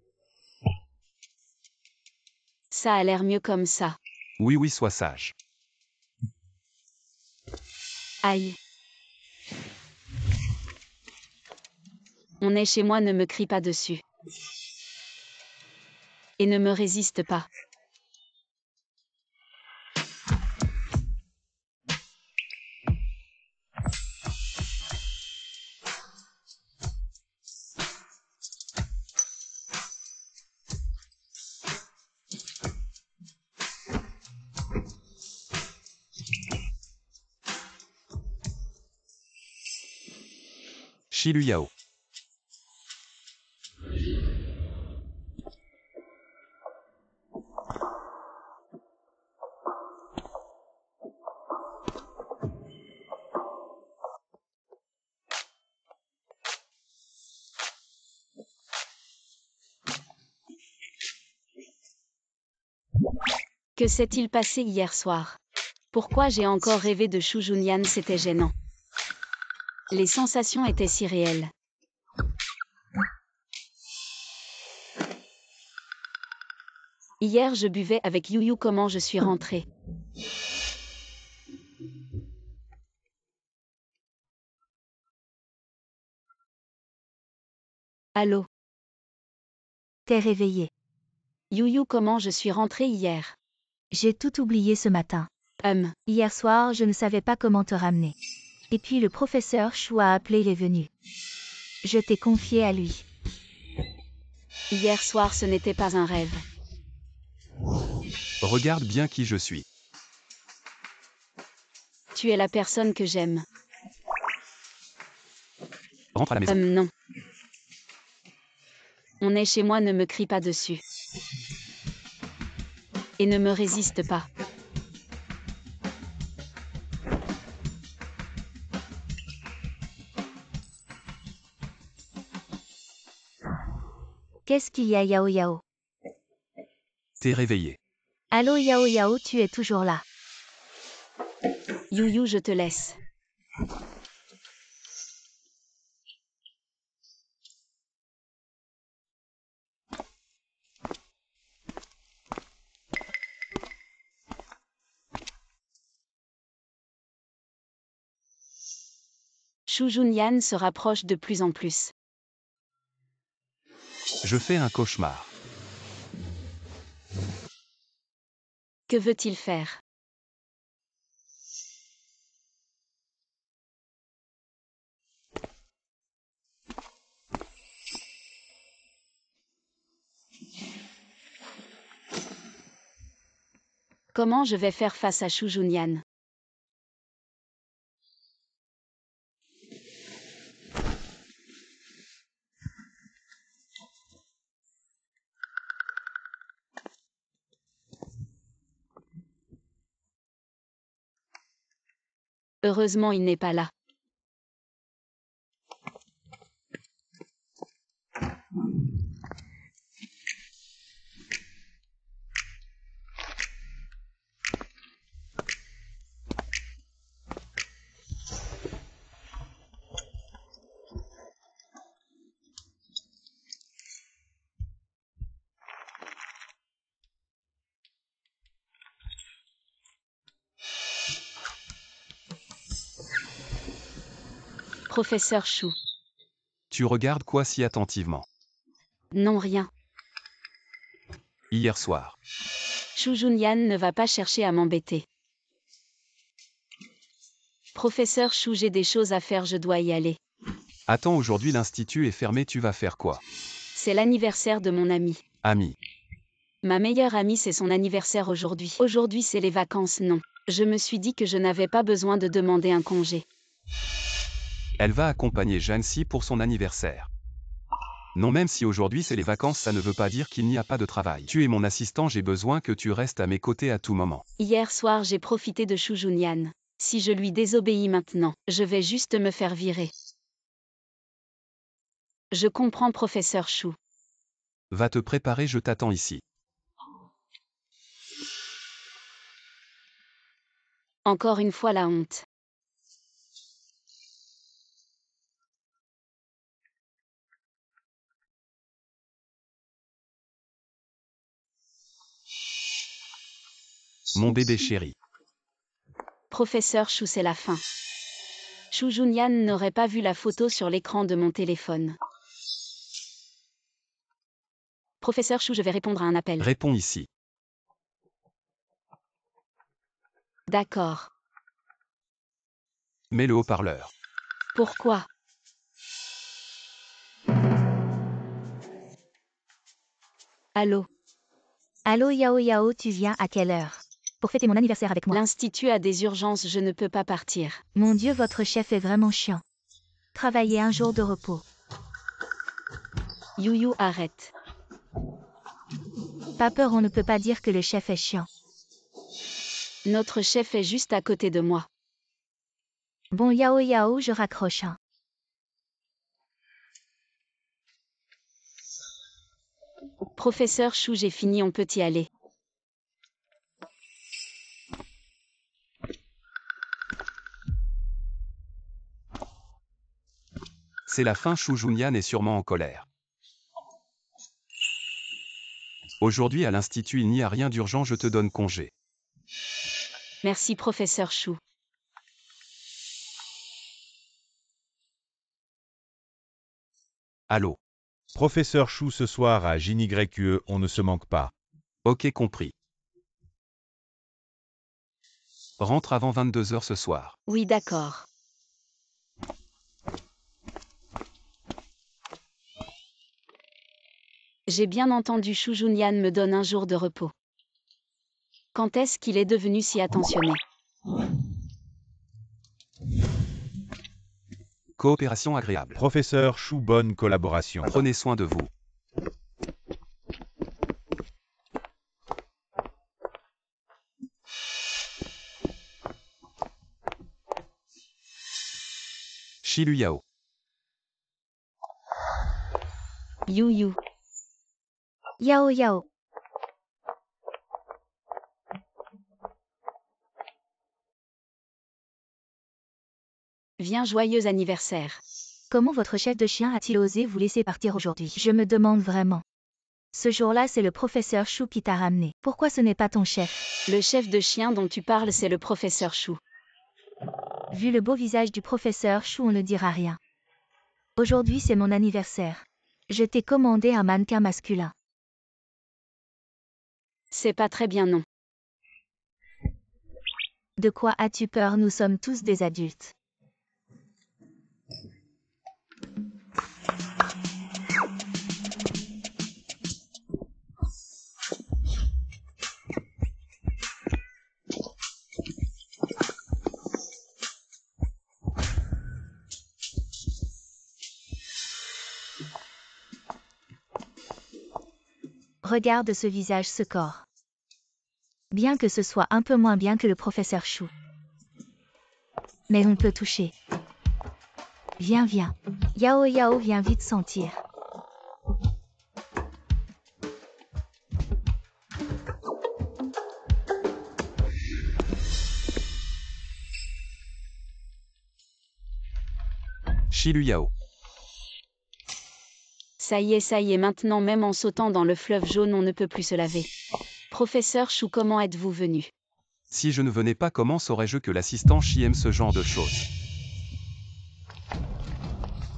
Ça a l'air mieux comme ça. Oui, oui, sois sage. Aïe. On est chez moi, ne me crie pas dessus. Et ne me résiste pas. Shilu Yao. Que s'est-il passé hier soir? Pourquoi j'ai encore rêvé de Shu Junian? C'était gênant. Les sensations étaient si réelles. Hier je buvais avec Yu Yu, comment je suis rentrée? Allô? T'es réveillé. Yu Yu, comment je suis rentrée hier? J'ai tout oublié ce matin. Hier soir, je ne savais pas comment te ramener. Et puis le professeur Shu a appelé, il est venu. Je t'ai confié à lui. Hier soir, ce n'était pas un rêve. Regarde bien qui je suis. Tu es la personne que j'aime. Rentre à la maison. Non. On est chez moi, ne me crie pas dessus. Et ne me résiste pas. Qu'est-ce qu'il y a, Yao Yao? T'es réveillé. Allô Yao Yao, tu es toujours là. Yu Yu, je te laisse. Shu Junian se rapproche de plus en plus. Je fais un cauchemar. Que veut-il faire? Comment je vais faire face à Shu Junyan? Heureusement il n'est pas là. Professeur Shu. Tu regardes quoi si attentivement? Non, rien. Hier soir. Shu Junyan ne va pas chercher à m'embêter. Professeur Shu, j'ai des choses à faire, je dois y aller. Attends, aujourd'hui l'institut est fermé, tu vas faire quoi? C'est l'anniversaire de mon ami. Ami. Ma meilleure amie, c'est son anniversaire aujourd'hui. Aujourd'hui, c'est les vacances, non. Je me suis dit que je n'avais pas besoin de demander un congé. Elle va accompagner Jancy pour son anniversaire. Non, même si aujourd'hui c'est les vacances, ça ne veut pas dire qu'il n'y a pas de travail. Tu es mon assistant, j'ai besoin que tu restes à mes côtés à tout moment. Hier soir, j'ai profité de Shu Junyan. Si je lui désobéis maintenant, je vais juste me faire virer. Je comprends, professeur Shu. Va te préparer, je t'attends ici. Encore une fois la honte. Mon bébé chéri. Professeur Shu, c'est la fin. Shu Junyan n'aurait pas vu la photo sur l'écran de mon téléphone. Professeur Shu, je vais répondre à un appel. Réponds ici. D'accord. Mets le haut-parleur. Pourquoi? Allô? Allô Yao Yao, tu viens à quelle heure? Pour fêter mon anniversaire avec moi. L'Institut a des urgences, je ne peux pas partir. Mon Dieu, votre chef est vraiment chiant. Travaillez un jour de repos. Youyou, arrête. Pas peur, on ne peut pas dire que le chef est chiant. Notre chef est juste à côté de moi. Bon Yao Yao, je raccroche. Professeur Shu, j'ai fini, on peut y aller. C'est la fin, Shu Junyan est sûrement en colère. Aujourd'hui à l'institut il n'y a rien d'urgent, je te donne congé. Merci, professeur Shu. Allô? Professeur Chou ce soir à JNYE, on ne se manque pas. Ok, compris. Rentre avant 22 h ce soir. Oui, d'accord. J'ai bien entendu, Shu Junyan me donne un jour de repos. Quand est-ce qu'il est devenu si attentionné? Coopération agréable. Professeur Chou, bonne collaboration. Prenez soin de vous. Shilu Yao. Youyou. Yao Yao. Viens, joyeux anniversaire. Comment votre chef de chien a-t-il osé vous laisser partir aujourd'hui? Je me demande vraiment. Ce jour-là, c'est le professeur Chou qui t'a ramené. Pourquoi ce n'est pas ton chef? Le chef de chien dont tu parles, c'est le professeur Shu. Vu le beau visage du professeur Chou, on ne dira rien. Aujourd'hui, c'est mon anniversaire. Je t'ai commandé un mannequin masculin. C'est pas très bien, non. De quoi as-tu peur? Nous sommes tous des adultes. Regarde ce visage, ce corps. Bien que ce soit un peu moins bien que le professeur Chou. Mais on peut toucher. Viens, viens. Yao Yao, viens vite sentir. Shilu Yao. Ça y est, maintenant même en sautant dans le fleuve jaune on ne peut plus se laver. Professeur Chou, comment êtes-vous venu? Si je ne venais pas, comment saurais-je que l'assistant Chi aime ce genre de choses?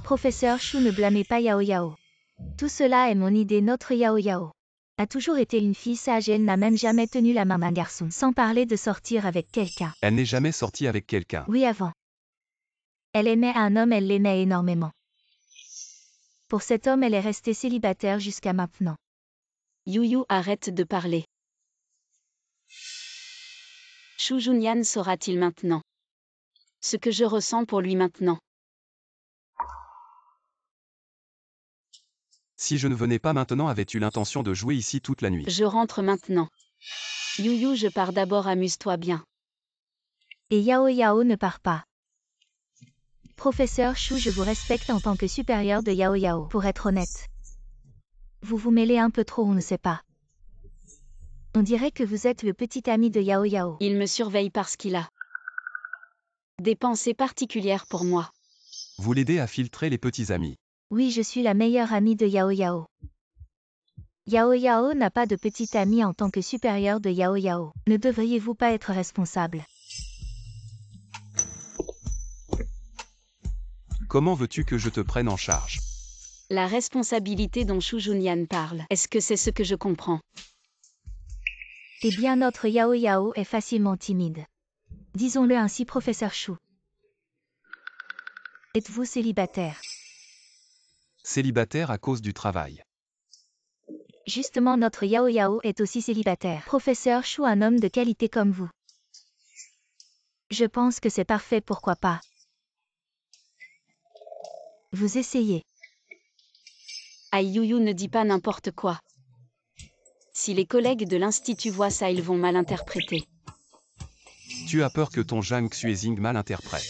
Professeur Chou, ne blâmez pas Yao Yao. Tout cela est mon idée. Notre Yao Yao a toujours été une fille sage et elle n'a même jamais tenu la main d'un garçon. Sans parler de sortir avec quelqu'un. Elle n'est jamais sortie avec quelqu'un. Oui, avant. Elle aimait un homme, elle l'aimait énormément. Pour cet homme, elle est restée célibataire jusqu'à maintenant. Yuyu, arrête de parler. Shu Junyan saura-t-il maintenant ce que je ressens pour lui maintenant? Si je ne venais pas maintenant, avais-tu l'intention de jouer ici toute la nuit? Je rentre maintenant. Yuyu, je pars d'abord, amuse-toi bien. Et Yao Yao ne part pas. Professeur Chou, je vous respecte en tant que supérieur de Yao Yao. Pour être honnête, vous vous mêlez un peu trop, on ne sait pas. On dirait que vous êtes le petit ami de Yao Yao. Il me surveille parce qu'il a des pensées particulières pour moi. Vous l'aidez à filtrer les petits amis. Oui, je suis la meilleure amie de Yao Yao. Yao Yao n'a pas de petit ami en tant que supérieur de Yao Yao. Ne devriez-vous pas être responsable? Comment veux-tu que je te prenne en charge? La responsabilité dont Shu Junyan parle, est-ce que c'est ce que je comprends? Eh bien, notre Yao Yao est facilement timide. Disons-le ainsi, professeur Chou. Êtes-vous célibataire? Célibataire à cause du travail. Justement, notre Yao Yao est aussi célibataire. Professeur Chou, un homme de qualité comme vous. Je pense que c'est parfait, pourquoi pas? Vous essayez. Aïe Yuyu, ne dis pas n'importe quoi. Si les collègues de l'institut voient ça, ils vont mal interpréter. Tu as peur que ton Zhang Xuezing mal interprète.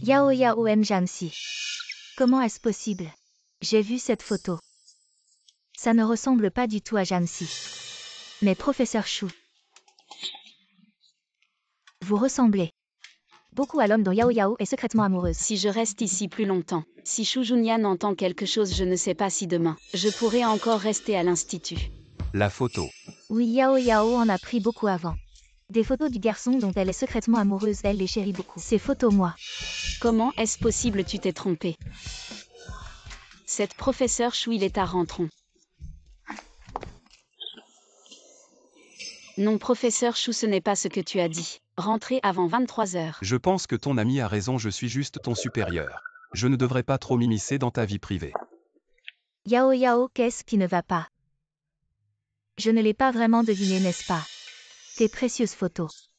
Yao Yao aime Jansi. Comment est-ce possible? J'ai vu cette photo. Ça ne ressemble pas du tout à Jansi. Mais professeur Chou, vous ressemblez beaucoup à l'homme dont Yao Yao est secrètement amoureuse. Si je reste ici plus longtemps, si Shu Junyan entend quelque chose, je ne sais pas si demain, je pourrai encore rester à l'institut. La photo. Oui, Yao Yao en a pris beaucoup avant. Des photos du garçon dont elle est secrètement amoureuse, elle les chérit beaucoup. Ces photos, moi. Comment est-ce possible? Tu t'es trompé. Cette professeure Chou, il est à Rentron. Non, professeur Chou, ce n'est pas ce que tu as dit. Rentrez avant 23 heures. Je pense que ton ami a raison, je suis juste ton supérieur. Je ne devrais pas trop m'immiscer dans ta vie privée. Yao Yao, qu'est-ce qui ne va pas? Je ne l'ai pas vraiment deviné, n'est-ce pas? Tes précieuses photos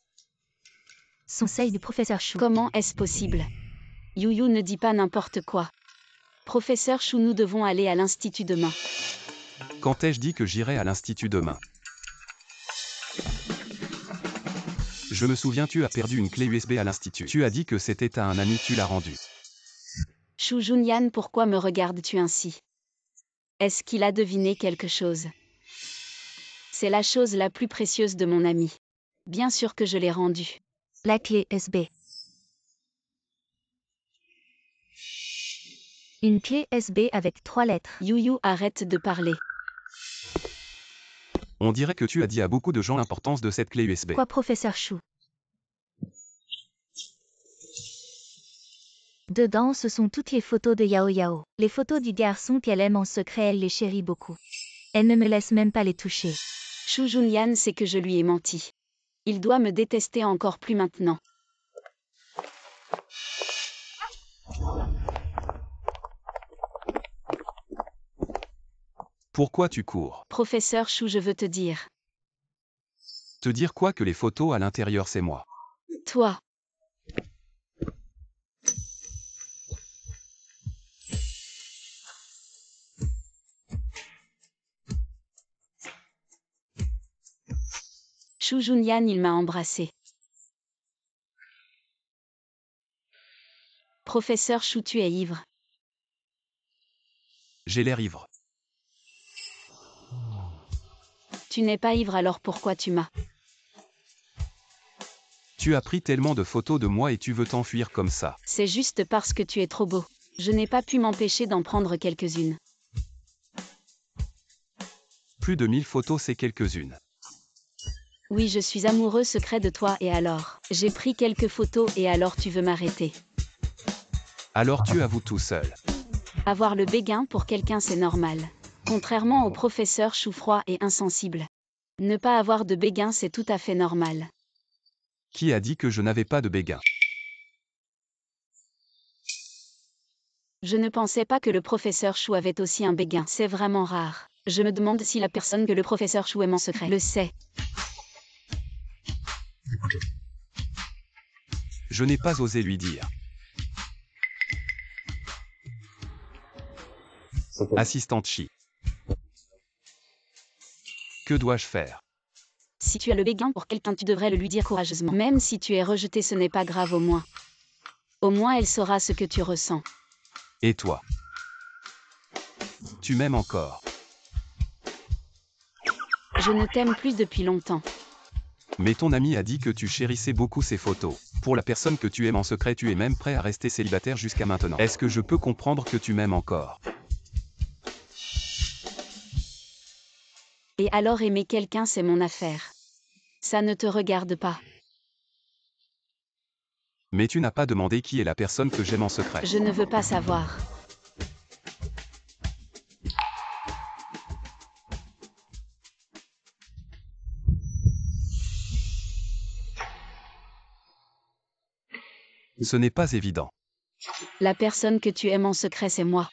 sont celles du professeur Chou. Comment est-ce possible? Yuyu, ne dis pas n'importe quoi. Professeur Chou, nous devons aller à l'institut demain. Quand ai-je dit que j'irai à l'institut demain? Je me souviens, tu as perdu une clé USB à l'institut. Tu as dit que c'était à un ami, tu l'as rendue. Shu Junyan, pourquoi me regardes-tu ainsi? Est-ce qu'il a deviné quelque chose? C'est la chose la plus précieuse de mon ami. Bien sûr que je l'ai rendue. La clé USB. Une clé USB avec 3 lettres. Yuyu, arrête de parler. On dirait que tu as dit à beaucoup de gens l'importance de cette clé USB. Quoi, professeur Chou? Dedans, ce sont toutes les photos de Yao Yao. Les photos du garçon qu'elle aime en secret, elle les chérit beaucoup. Elle ne me laisse même pas les toucher. Shu Junyan sait que je lui ai menti. Il doit me détester encore plus maintenant. Pourquoi tu cours? Professeur Chou, je veux te dire. Te dire quoi? Que les photos à l'intérieur c'est moi. Toi. Shu Junyan, il m'a embrassé. Professeur Shu, tu es ivre. J'ai l'air ivre. Tu n'es pas ivre, alors pourquoi tu m'as? Tu as pris tellement de photos de moi et tu veux t'enfuir comme ça. C'est juste parce que tu es trop beau. Je n'ai pas pu m'empêcher d'en prendre quelques-unes. Plus de 1000 photos, c'est quelques-unes. Oui, je suis amoureux secret de toi, et alors? J'ai pris quelques photos et alors tu veux m'arrêter? Alors tu avoues tout seul. Avoir le béguin pour quelqu'un, c'est normal. Contrairement au professeur Chou froid et insensible. Ne pas avoir de béguin, c'est tout à fait normal. Qui a dit que je n'avais pas de béguin? Je ne pensais pas que le professeur Chou avait aussi un béguin. C'est vraiment rare. Je me demande si la personne que le professeur Chou aime en secret le sait. Je n'ai pas osé lui dire. Assistante Chi. Que dois-je faire? Si tu as le béguin pour quelqu'un, tu devrais le lui dire courageusement. Même si tu es rejeté, ce n'est pas grave au moins. Au moins elle saura ce que tu ressens. Et toi? Tu m'aimes encore? Je ne t'aime plus depuis longtemps. Mais ton ami a dit que tu chérissais beaucoup ces photos. Pour la personne que tu aimes en secret, tu es même prêt à rester célibataire jusqu'à maintenant. Est-ce que je peux comprendre que tu m'aimes encore? Et alors aimer quelqu'un, c'est mon affaire. Ça ne te regarde pas. Mais tu n'as pas demandé qui est la personne que j'aime en secret. Je ne veux pas savoir. Ce n'est pas évident. La personne que tu aimes en secret, c'est moi.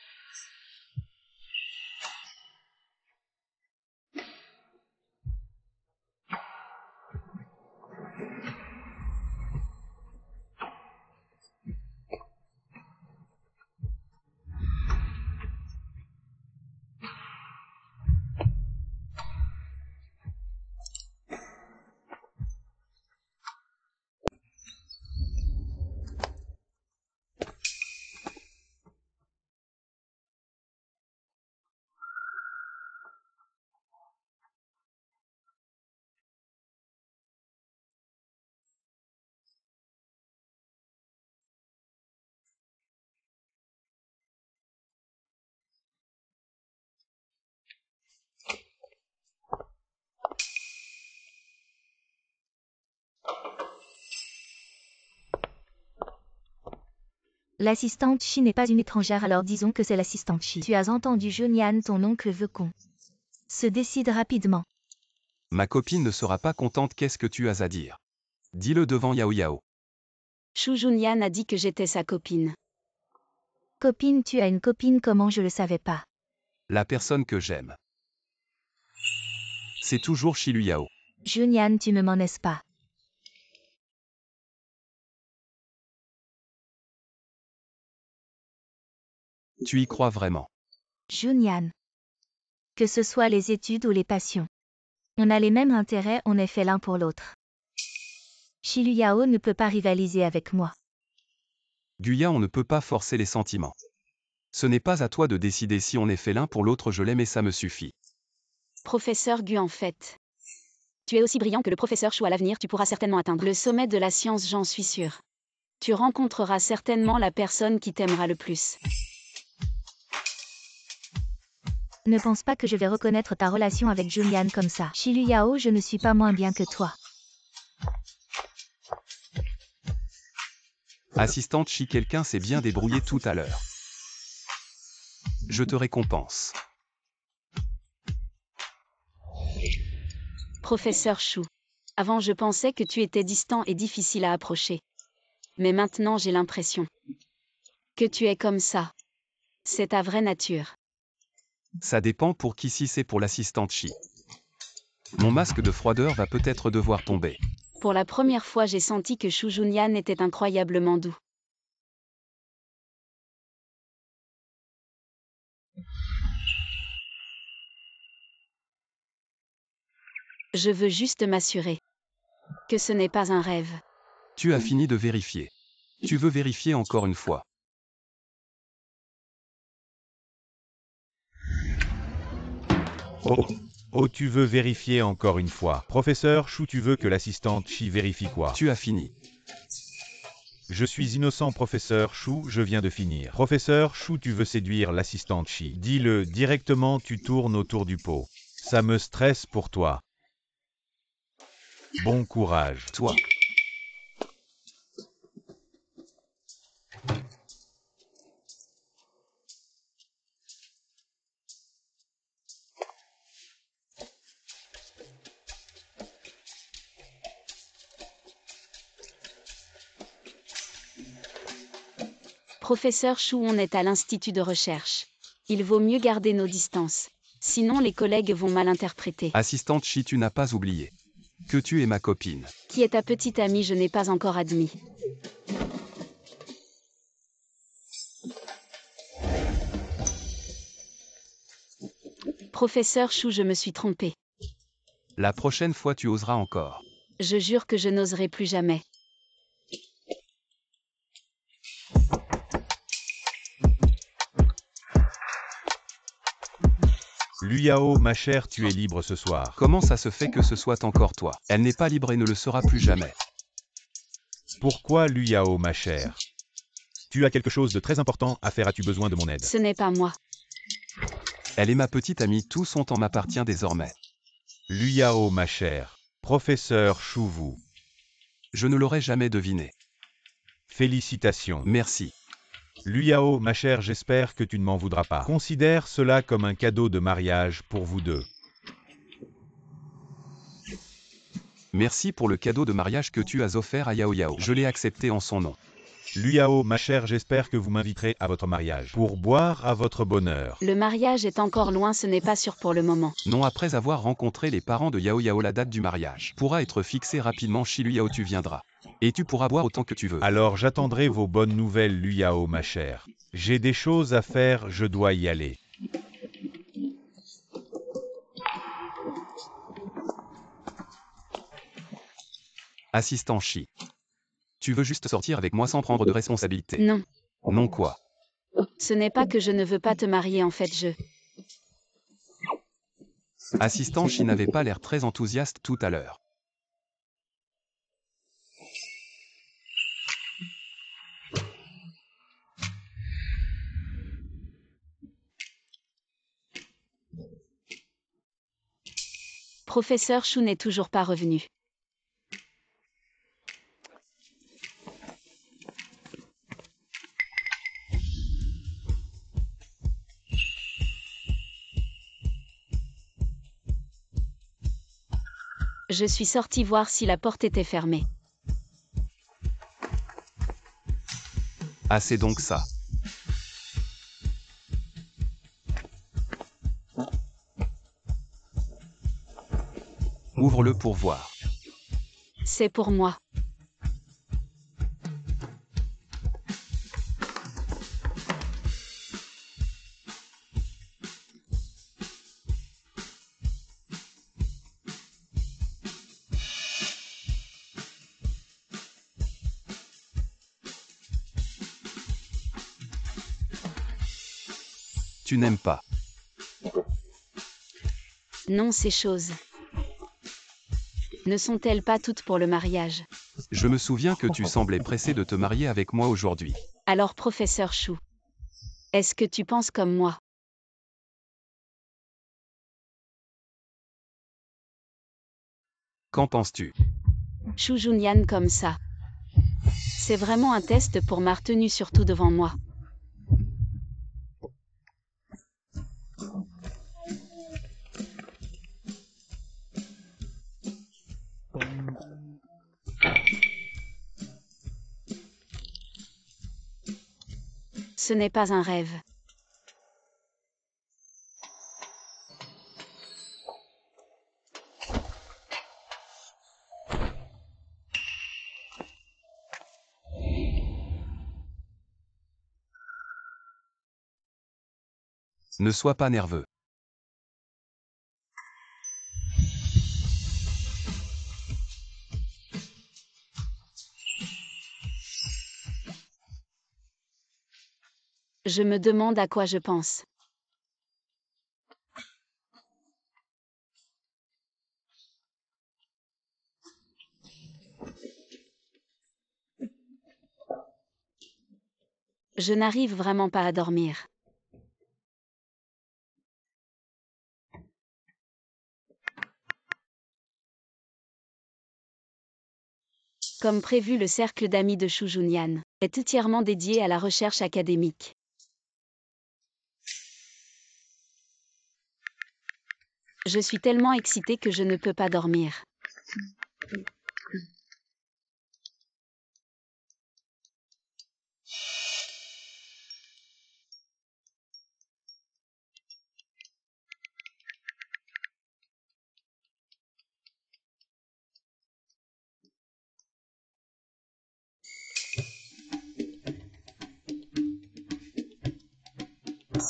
L'assistante Chi n'est pas une étrangère, alors disons que c'est l'assistante Chi. Tu as entendu Junyan, ton oncle veut qu'on se décide rapidement. Ma copine ne sera pas contente, qu'est-ce que tu as à dire? Dis-le devant Yao Yao. Shu Junyan a dit que j'étais sa copine. Copine, tu as une copine, comment je le savais pas? La personne que j'aime. C'est toujours Shilu Yao. Junyan, tu me m'en est pas. Tu y crois vraiment? Junyan. Que ce soit les études ou les passions. On a les mêmes intérêts, on est fait l'un pour l'autre. Shilu Yao ne peut pas rivaliser avec moi. Guya, on ne peut pas forcer les sentiments. Ce n'est pas à toi de décider si on est fait l'un pour l'autre, je l'aime et ça me suffit. Professeur Gu, en fait. Tu es aussi brillant que le professeur Chou, à l'avenir tu pourras certainement atteindre le sommet de la science, j'en suis sûre. Tu rencontreras certainement la personne qui t'aimera le plus. Ne pense pas que je vais reconnaître ta relation avec Junyan comme ça. Shilu Yao, je ne suis pas moins bien que toi. Assistante Chi, quelqu'un s'est bien débrouillé tout à l'heure. Je te récompense. Professeur Chou. Avant je pensais que tu étais distant et difficile à approcher. Mais maintenant j'ai l'impression que tu es comme ça. C'est ta vraie nature. Ça dépend pour qui, si c'est pour l'assistante Chi. Mon masque de froideur va peut-être devoir tomber. Pour la première fois j'ai senti que Shu Junyan était incroyablement doux. Je veux juste m'assurer Que ce n'est pas un rêve. Tu as fini de vérifier. Tu veux vérifier encore une fois. Oh, tu veux vérifier encore une fois. Professeur Chou, tu veux que l'assistante Chi vérifie quoi? Tu as fini. Je suis innocent, professeur Chou, je viens de finir. Professeur Chou, tu veux séduire l'assistante Chi. Dis-le directement, tu tournes autour du pot. Ça me stresse pour toi. Bon courage. Toi. Professeur Chou, on est à l'institut de recherche. Il vaut mieux garder nos distances. Sinon les collègues vont mal interpréter. Assistante Chi, tu n'as pas oublié que tu es ma copine. Qui est ta petite amie, je n'ai pas encore admis. Professeur Chou, je me suis trompée. La prochaine fois tu oseras encore. Je jure que je n'oserai plus jamais. Lu Yao, ma chère, tu es libre ce soir. Comment ça se fait que ce soit encore toi? Elle n'est pas libre et ne le sera plus jamais. Pourquoi Lu Yao, ma chère? Tu as quelque chose de très important à faire, as-tu besoin de mon aide? Ce n'est pas moi. Elle est ma petite amie, tout son temps m'appartient désormais. Lu Yao, ma chère. Professeur Chou, vous. Je ne l'aurais jamais deviné. Félicitations. Merci. Lu Yao, ma chère, j'espère que tu ne m'en voudras pas. Considère cela comme un cadeau de mariage pour vous deux. Merci pour le cadeau de mariage que tu as offert à Yao Yao. Je l'ai accepté en son nom. Lu Yao, ma chère, j'espère que vous m'inviterez à votre mariage pour boire à votre bonheur. Le mariage est encore loin, ce n'est pas sûr pour le moment. Non, après avoir rencontré les parents de Yao Yao, la date du mariage pourra être fixée rapidement chez Lu Yao, tu viendras. Et tu pourras boire autant que tu veux. Alors j'attendrai vos bonnes nouvelles, Lu Yao, ma chère. J'ai des choses à faire, je dois y aller. Assistant Chi. Tu veux juste sortir avec moi sans prendre de responsabilité? Non. Non quoi? Ce n'est pas que je ne veux pas te marier, en fait je... Assistant Chi n'avait pas l'air très enthousiaste tout à l'heure. Professeur Chou n'est toujours pas revenu. Je suis sortie voir si la porte était fermée. Ah, c'est donc ça. Ouvre-le pour voir. C'est pour moi. Tu n'aimes pas. Non, ces choses. Ne sont-elles pas toutes pour le mariage? Je me souviens que tu semblais pressé de te marier avec moi aujourd'hui. Alors, professeur Chou, est-ce que tu penses comme moi? Qu'en penses-tu? Chou Junyan comme ça. C'est vraiment un test pour ma retenue, surtout devant moi. Ce n'est pas un rêve. Ne sois pas nerveux. Je me demande à quoi je pense. Je n'arrive vraiment pas à dormir. Comme prévu, le cercle d'amis de Shu Junyan est entièrement dédié à la recherche académique. Je suis tellement excitée que je ne peux pas dormir.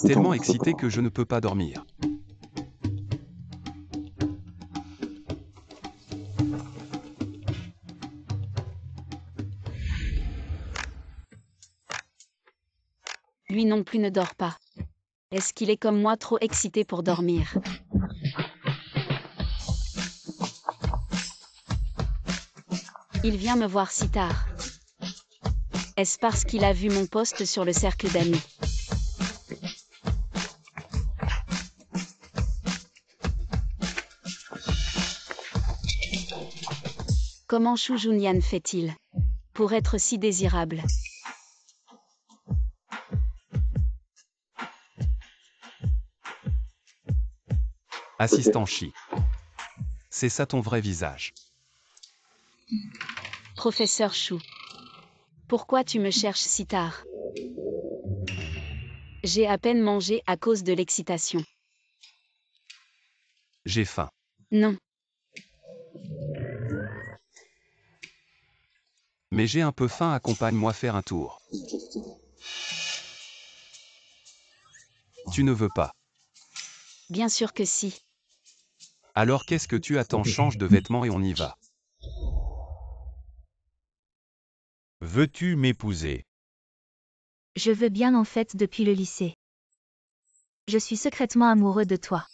Tellement excité que je ne peux pas dormir. Lui non plus ne dort pas. Est-ce qu'il est comme moi trop excité pour dormir? Il vient me voir si tard. Est-ce parce qu'il a vu mon post sur le cercle d'amis? Comment Shu Junyan fait-il pour être si désirable? Assistant Shi. C'est ça ton vrai visage. Professeur Shu. Pourquoi tu me cherches si tard? J'ai à peine mangé à cause de l'excitation. J'ai faim. Non. Mais j'ai un peu faim, accompagne-moi faire un tour. Tu ne veux pas. Bien sûr que si. Alors qu'est-ce que tu attends? Change de vêtements et on y va. Veux-tu m'épouser? Je veux bien en fait depuis le lycée. Je suis secrètement amoureux de toi.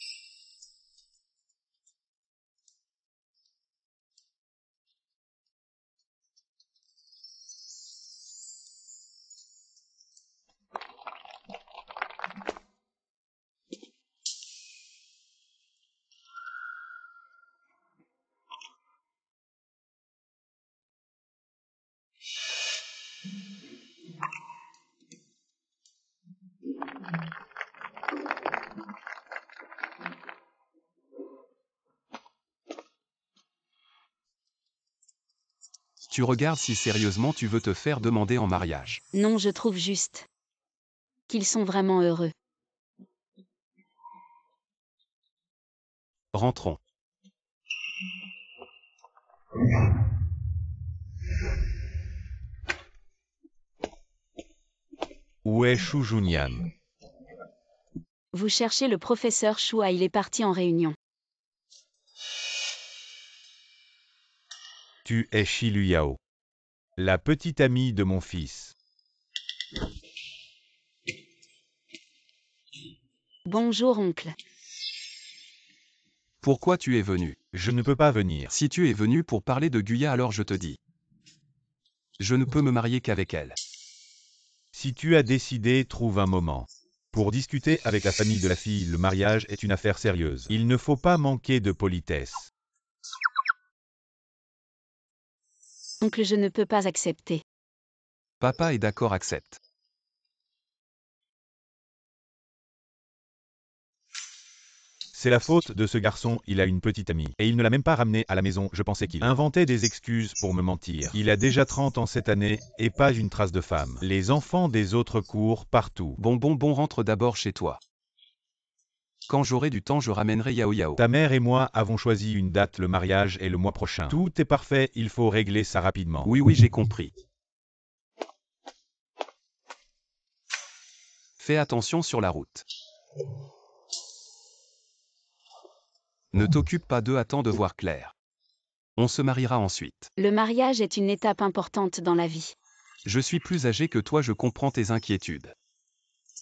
Tu regardes si sérieusement tu veux te faire demander en mariage. Non, je trouve juste qu'ils sont vraiment heureux. Rentrons. Où est Shu Junyan? Vous cherchez le professeur Shu, il est parti en réunion. Tu es Shi Luyao, la petite amie de mon fils. Bonjour oncle. Pourquoi tu es venu? Je ne peux pas venir. Si tu es venu pour parler de Guya, alors je te dis. Je ne peux me marier qu'avec elle. Si tu as décidé, trouve un moment. Pour discuter avec la famille de la fille, le mariage est une affaire sérieuse. Il ne faut pas manquer de politesse. Oncle, je ne peux pas accepter. Papa est d'accord, accepte. C'est la faute de ce garçon, il a une petite amie. Et il ne l'a même pas ramenée à la maison, je pensais qu'il inventait des excuses pour me mentir. Il a déjà 30 ans cette année, et pas une trace de femme. Les enfants des autres courent partout. Bon, rentre d'abord chez toi. Quand j'aurai du temps, je ramènerai Yao Yao. Ta mère et moi avons choisi une date, le mariage est le mois prochain. Tout est parfait, il faut régler ça rapidement. Oui, j'ai compris. Fais attention sur la route. Ne t'occupe pas d'eux, attends de voir clair. On se mariera ensuite. Le mariage est une étape importante dans la vie. Je suis plus âgé que toi, je comprends tes inquiétudes.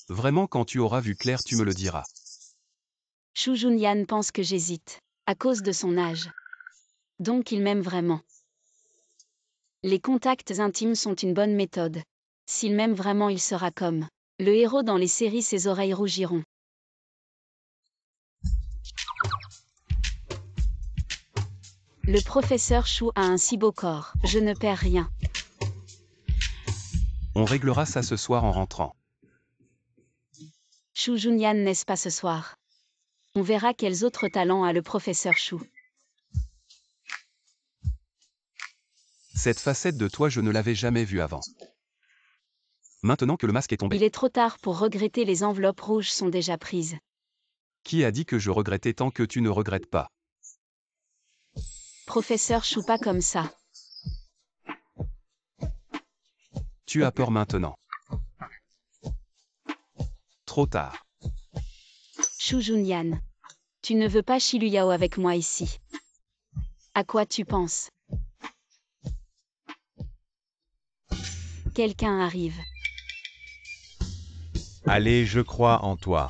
Vraiment quand tu auras vu clair tu me le diras. Shu Junyan pense que j'hésite. À cause de son âge. Donc il m'aime vraiment. Les contacts intimes sont une bonne méthode. S'il m'aime vraiment il sera comme le héros dans les séries, ses oreilles rougiront. Le professeur Shu a un si beau corps, je ne perds rien. On réglera ça ce soir en rentrant. Shu Junyan n'est-ce pas ce soir? On verra quels autres talents a le professeur Shu. Cette facette de toi je ne l'avais jamais vue avant. Maintenant que le masque est tombé. Il est trop tard pour regretter, les enveloppes rouges sont déjà prises. Qui a dit que je regrettais tant que tu ne regrettes pas? Professeur Shu, pas comme ça. Tu as peur maintenant. Trop tard. Shu Junyan. Tu ne veux pas Shiluyao avec moi ici. À quoi tu penses? Quelqu'un arrive. Allez, je crois en toi.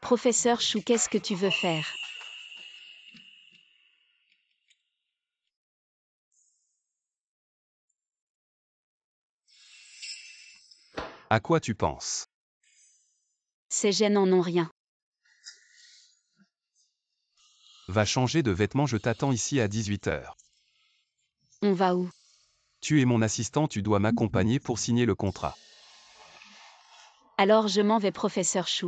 Professeur Shu, qu'est-ce que tu veux faire? À quoi tu penses? Ces gènes n'en ont rien. Va changer de vêtements, je t'attends ici à 18h. On va où? Tu es mon assistant, tu dois m'accompagner pour signer le contrat. Alors je m'en vais, professeur Shu.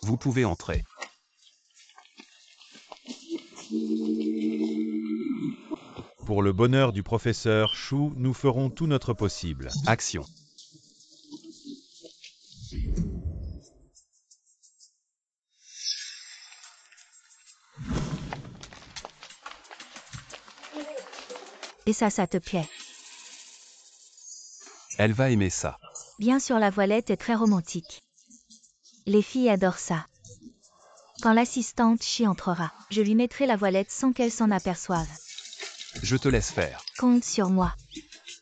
Vous pouvez entrer. Pour le bonheur du professeur Shu, nous ferons tout notre possible. Action. Et ça te plaît. Elle va aimer ça. Bien sûr, la voilette est très romantique. Les filles adorent ça. Quand l'assistante Chi entrera, je lui mettrai la voilette sans qu'elle s'en aperçoive. Je te laisse faire. Compte sur moi.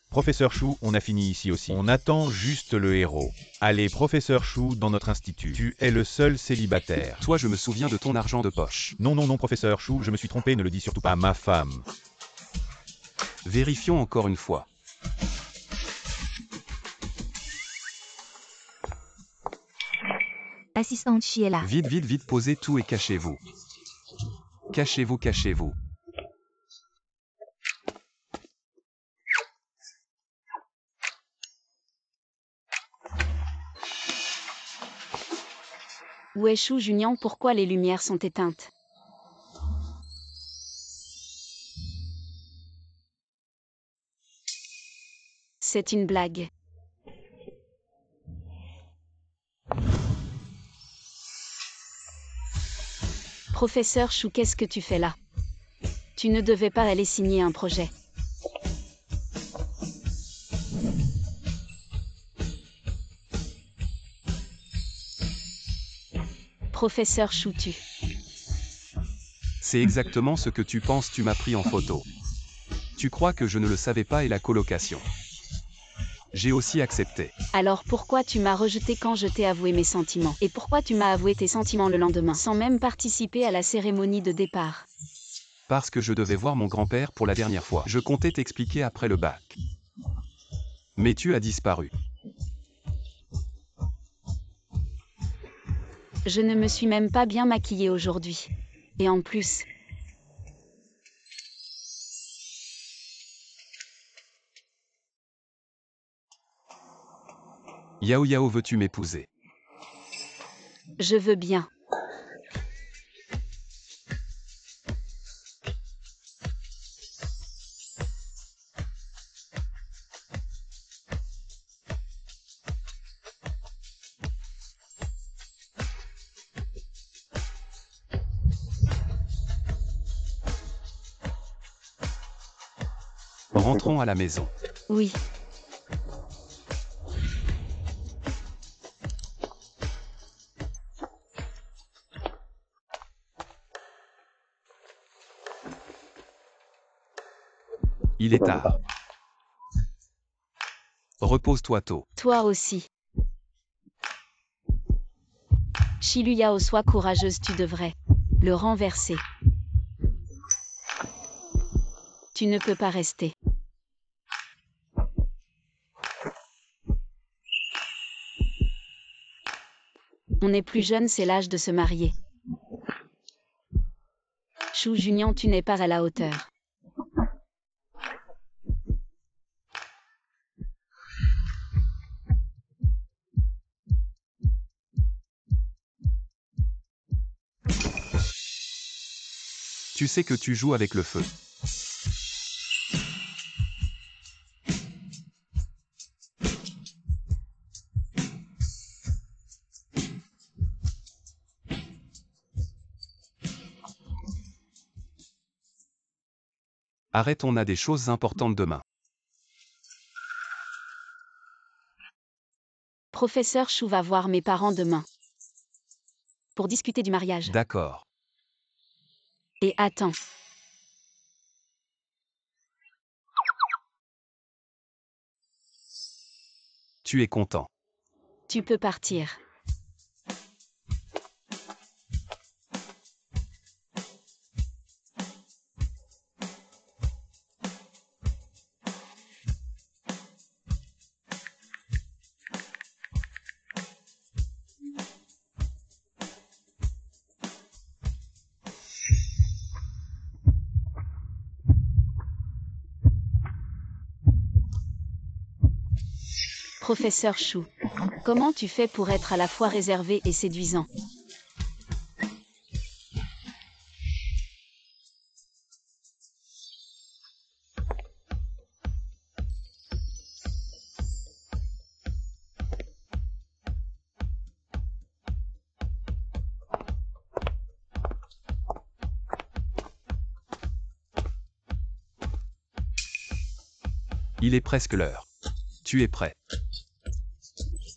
Professeur Shu, on a fini ici aussi. On attend juste le héros. Allez, professeur Shu, dans notre institut. Tu es le seul célibataire. Toi, je me souviens de ton argent de poche. Non, non, non, professeur Shu, je me suis trompé, ne le dis surtout pas à ma femme. Vérifions encore une fois. Assistante Chi est là. Vite, vite, vite, posez tout et cachez-vous. Cachez-vous, cachez-vous. Où est Shu Junyan? Pourquoi les lumières sont éteintes? C'est une blague. Professeur Shu, qu'est-ce que tu fais là? Tu ne devais pas aller signer un projet. Professeur Shu, C'est exactement ce que tu penses, tu m'as pris en photo. Tu crois que je ne le savais pas et la colocation. J'ai aussi accepté. Alors pourquoi tu m'as rejeté quand je t'ai avoué mes sentiments? Et pourquoi tu m'as avoué tes sentiments le lendemain, sans même participer à la cérémonie de départ? Parce que je devais voir mon grand-père pour la dernière fois. Je comptais t'expliquer après le bac. Mais tu as disparu. Je ne me suis même pas bien maquillée aujourd'hui. Et en plus... Yao Yao, veux-tu m'épouser? Je veux bien. Rentrons à la maison. Oui. Il est tard. Repose-toi tôt. Toi aussi. Shiluyao, sois courageuse, tu devrais le renverser. Tu ne peux pas rester. On est plus jeune, c'est l'âge de se marier. Shu Junyan, tu n'es pas à la hauteur. Tu sais que tu joues avec le feu. Arrête, on a des choses importantes demain. Professeur Shu va voir mes parents demain. Pour discuter du mariage. D'accord. Et attends. Tu es content. Tu peux partir. Professeur Shu, comment tu fais pour être à la fois réservé et séduisant? Il est presque l'heure. Tu es prêt.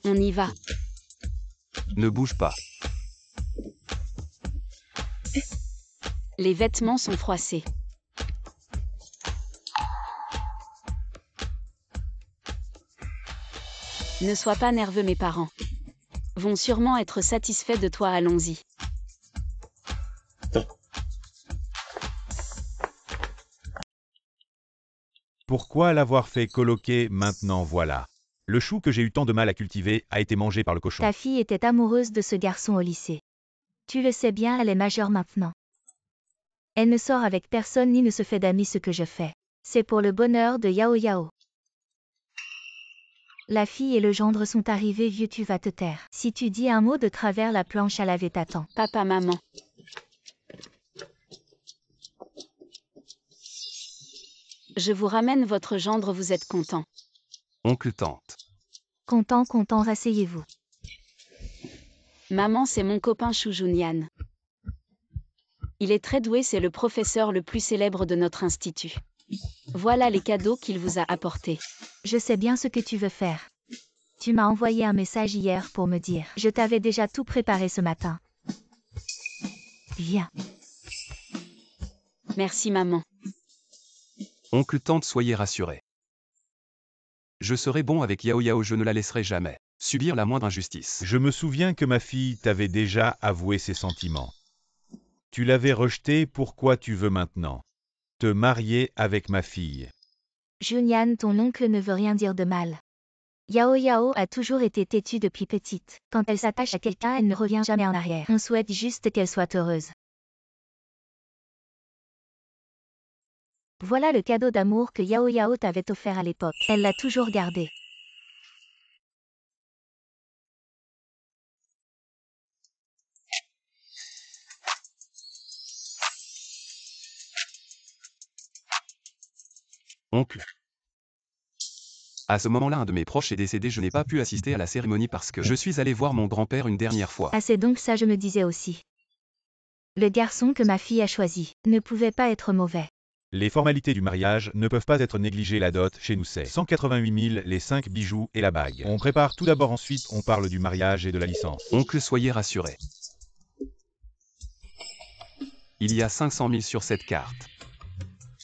On y va. Ne bouge pas. Les vêtements sont froissés. Ne sois pas nerveux, mes parents vont sûrement être satisfaits de toi, allons-y. Pourquoi l'avoir fait colloquer maintenant voilà? Le chou que j'ai eu tant de mal à cultiver a été mangé par le cochon. Ta fille était amoureuse de ce garçon au lycée. Tu le sais bien, elle est majeure maintenant. Elle ne sort avec personne ni ne se fait d'amis, ce que je fais. C'est pour le bonheur de Yao Yao. La fille et le gendre sont arrivés, vieux, tu vas te taire. Si tu dis un mot de travers, la planche à laver t'attend. Papa, maman. Je vous ramène votre gendre, vous êtes content. Oncle tante. Content, content, rasseyez-vous. Maman, c'est mon copain Shu Junyan. Il est très doué, c'est le professeur le plus célèbre de notre institut. Voilà les cadeaux qu'il vous a apportés. Je sais bien ce que tu veux faire. Tu m'as envoyé un message hier pour me dire. Je t'avais déjà tout préparé ce matin. Viens. Merci, maman. Oncle tante, soyez rassurés. Je serai bon avec Yao Yao, je ne la laisserai jamais subir la moindre injustice. Je me souviens que ma fille t'avait déjà avoué ses sentiments. Tu l'avais rejeté, pourquoi tu veux maintenant te marier avec ma fille? Junyan, ton oncle ne veut rien dire de mal. Yao Yao a toujours été têtue depuis petite. Quand elle s'attache à quelqu'un, elle ne revient jamais en arrière. On souhaite juste qu'elle soit heureuse. Voilà le cadeau d'amour que Yao Yao t'avait offert à l'époque. Elle l'a toujours gardé. Oncle. À ce moment-là, un de mes proches est décédé, je n'ai pas pu assister à la cérémonie parce que je suis allé voir mon grand-père une dernière fois. Ah, c'est donc ça, je me disais aussi. Le garçon que ma fille a choisi ne pouvait pas être mauvais. Les formalités du mariage ne peuvent pas être négligées, la dot chez nous c'est 188 000, les 5 bijoux et la bague. On prépare tout d'abord, ensuite on parle du mariage et de la licence. Oncle, soyez rassurés. Il y a 500 000 sur cette carte.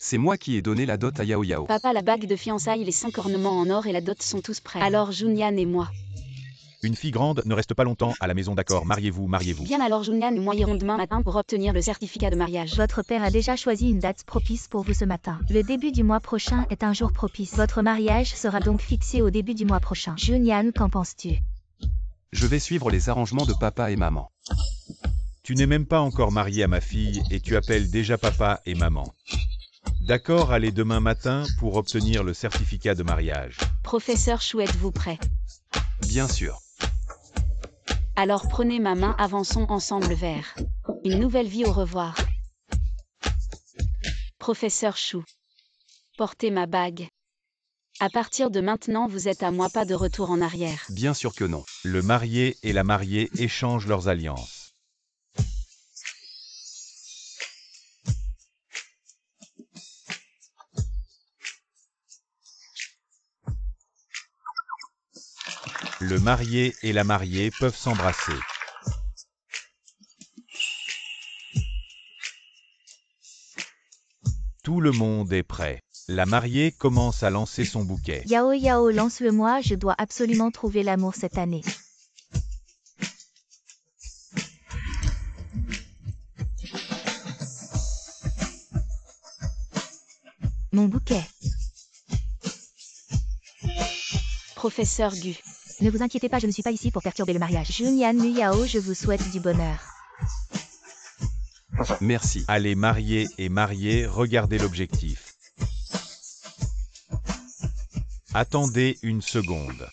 C'est moi qui ai donné la dot à Yao Yao. Papa, la bague de fiançailles, les 5 ornements en or et la dot sont tous prêts. Alors Junyan et moi. Une fille grande ne reste pas longtemps à la maison, d'accord, mariez-vous, mariez-vous. Bien, alors Junyan et moi irons demain matin pour obtenir le certificat de mariage. Votre père a déjà choisi une date propice pour vous ce matin. Le début du mois prochain est un jour propice. Votre mariage sera donc fixé au début du mois prochain. Junyan, qu'en penses-tu? Je vais suivre les arrangements de papa et maman. Tu n'es même pas encore marié à ma fille et tu appelles déjà papa et maman. D'accord, allez demain matin pour obtenir le certificat de mariage. Professeur Chou, êtes-vous prêt? Bien sûr. Alors prenez ma main, avançons ensemble vers une nouvelle vie, au revoir. Professeur Chou. Portez ma bague. À partir de maintenant, vous êtes à moi, pas de retour en arrière. Bien sûr que non. Le marié et la mariée échangent leurs alliances. Le marié et la mariée peuvent s'embrasser. Tout le monde est prêt. La mariée commence à lancer son bouquet. Yao Yao, lance-le-moi, je dois absolument trouver l'amour cette année. Mon bouquet. Professeur Gu. Ne vous inquiétez pas, je ne suis pas ici pour perturber le mariage. Junyan Yao, je vous souhaite du bonheur. Merci. Allez, mariés et mariés, regardez l'objectif. Attendez une seconde.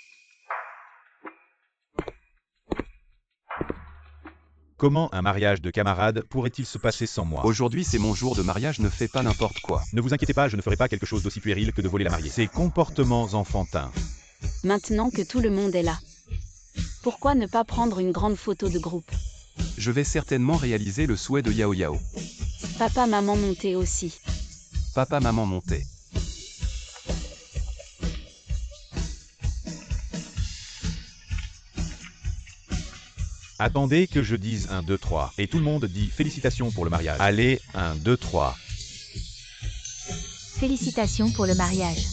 Comment un mariage de camarades pourrait-il se passer sans moi? Aujourd'hui c'est mon jour de mariage, ne fais pas n'importe quoi. Ne vous inquiétez pas, je ne ferai pas quelque chose d'aussi puéril que de voler la mariée. Ces comportements enfantins. Maintenant que tout le monde est là, pourquoi ne pas prendre une grande photo de groupe? Je vais certainement réaliser le souhait de Yao Yao. Papa, maman, montez aussi. Papa, maman, montez. Attendez que je dise 1, 2, 3. Et tout le monde dit félicitations pour le mariage. Allez, 1, 2, 3. Félicitations pour le mariage.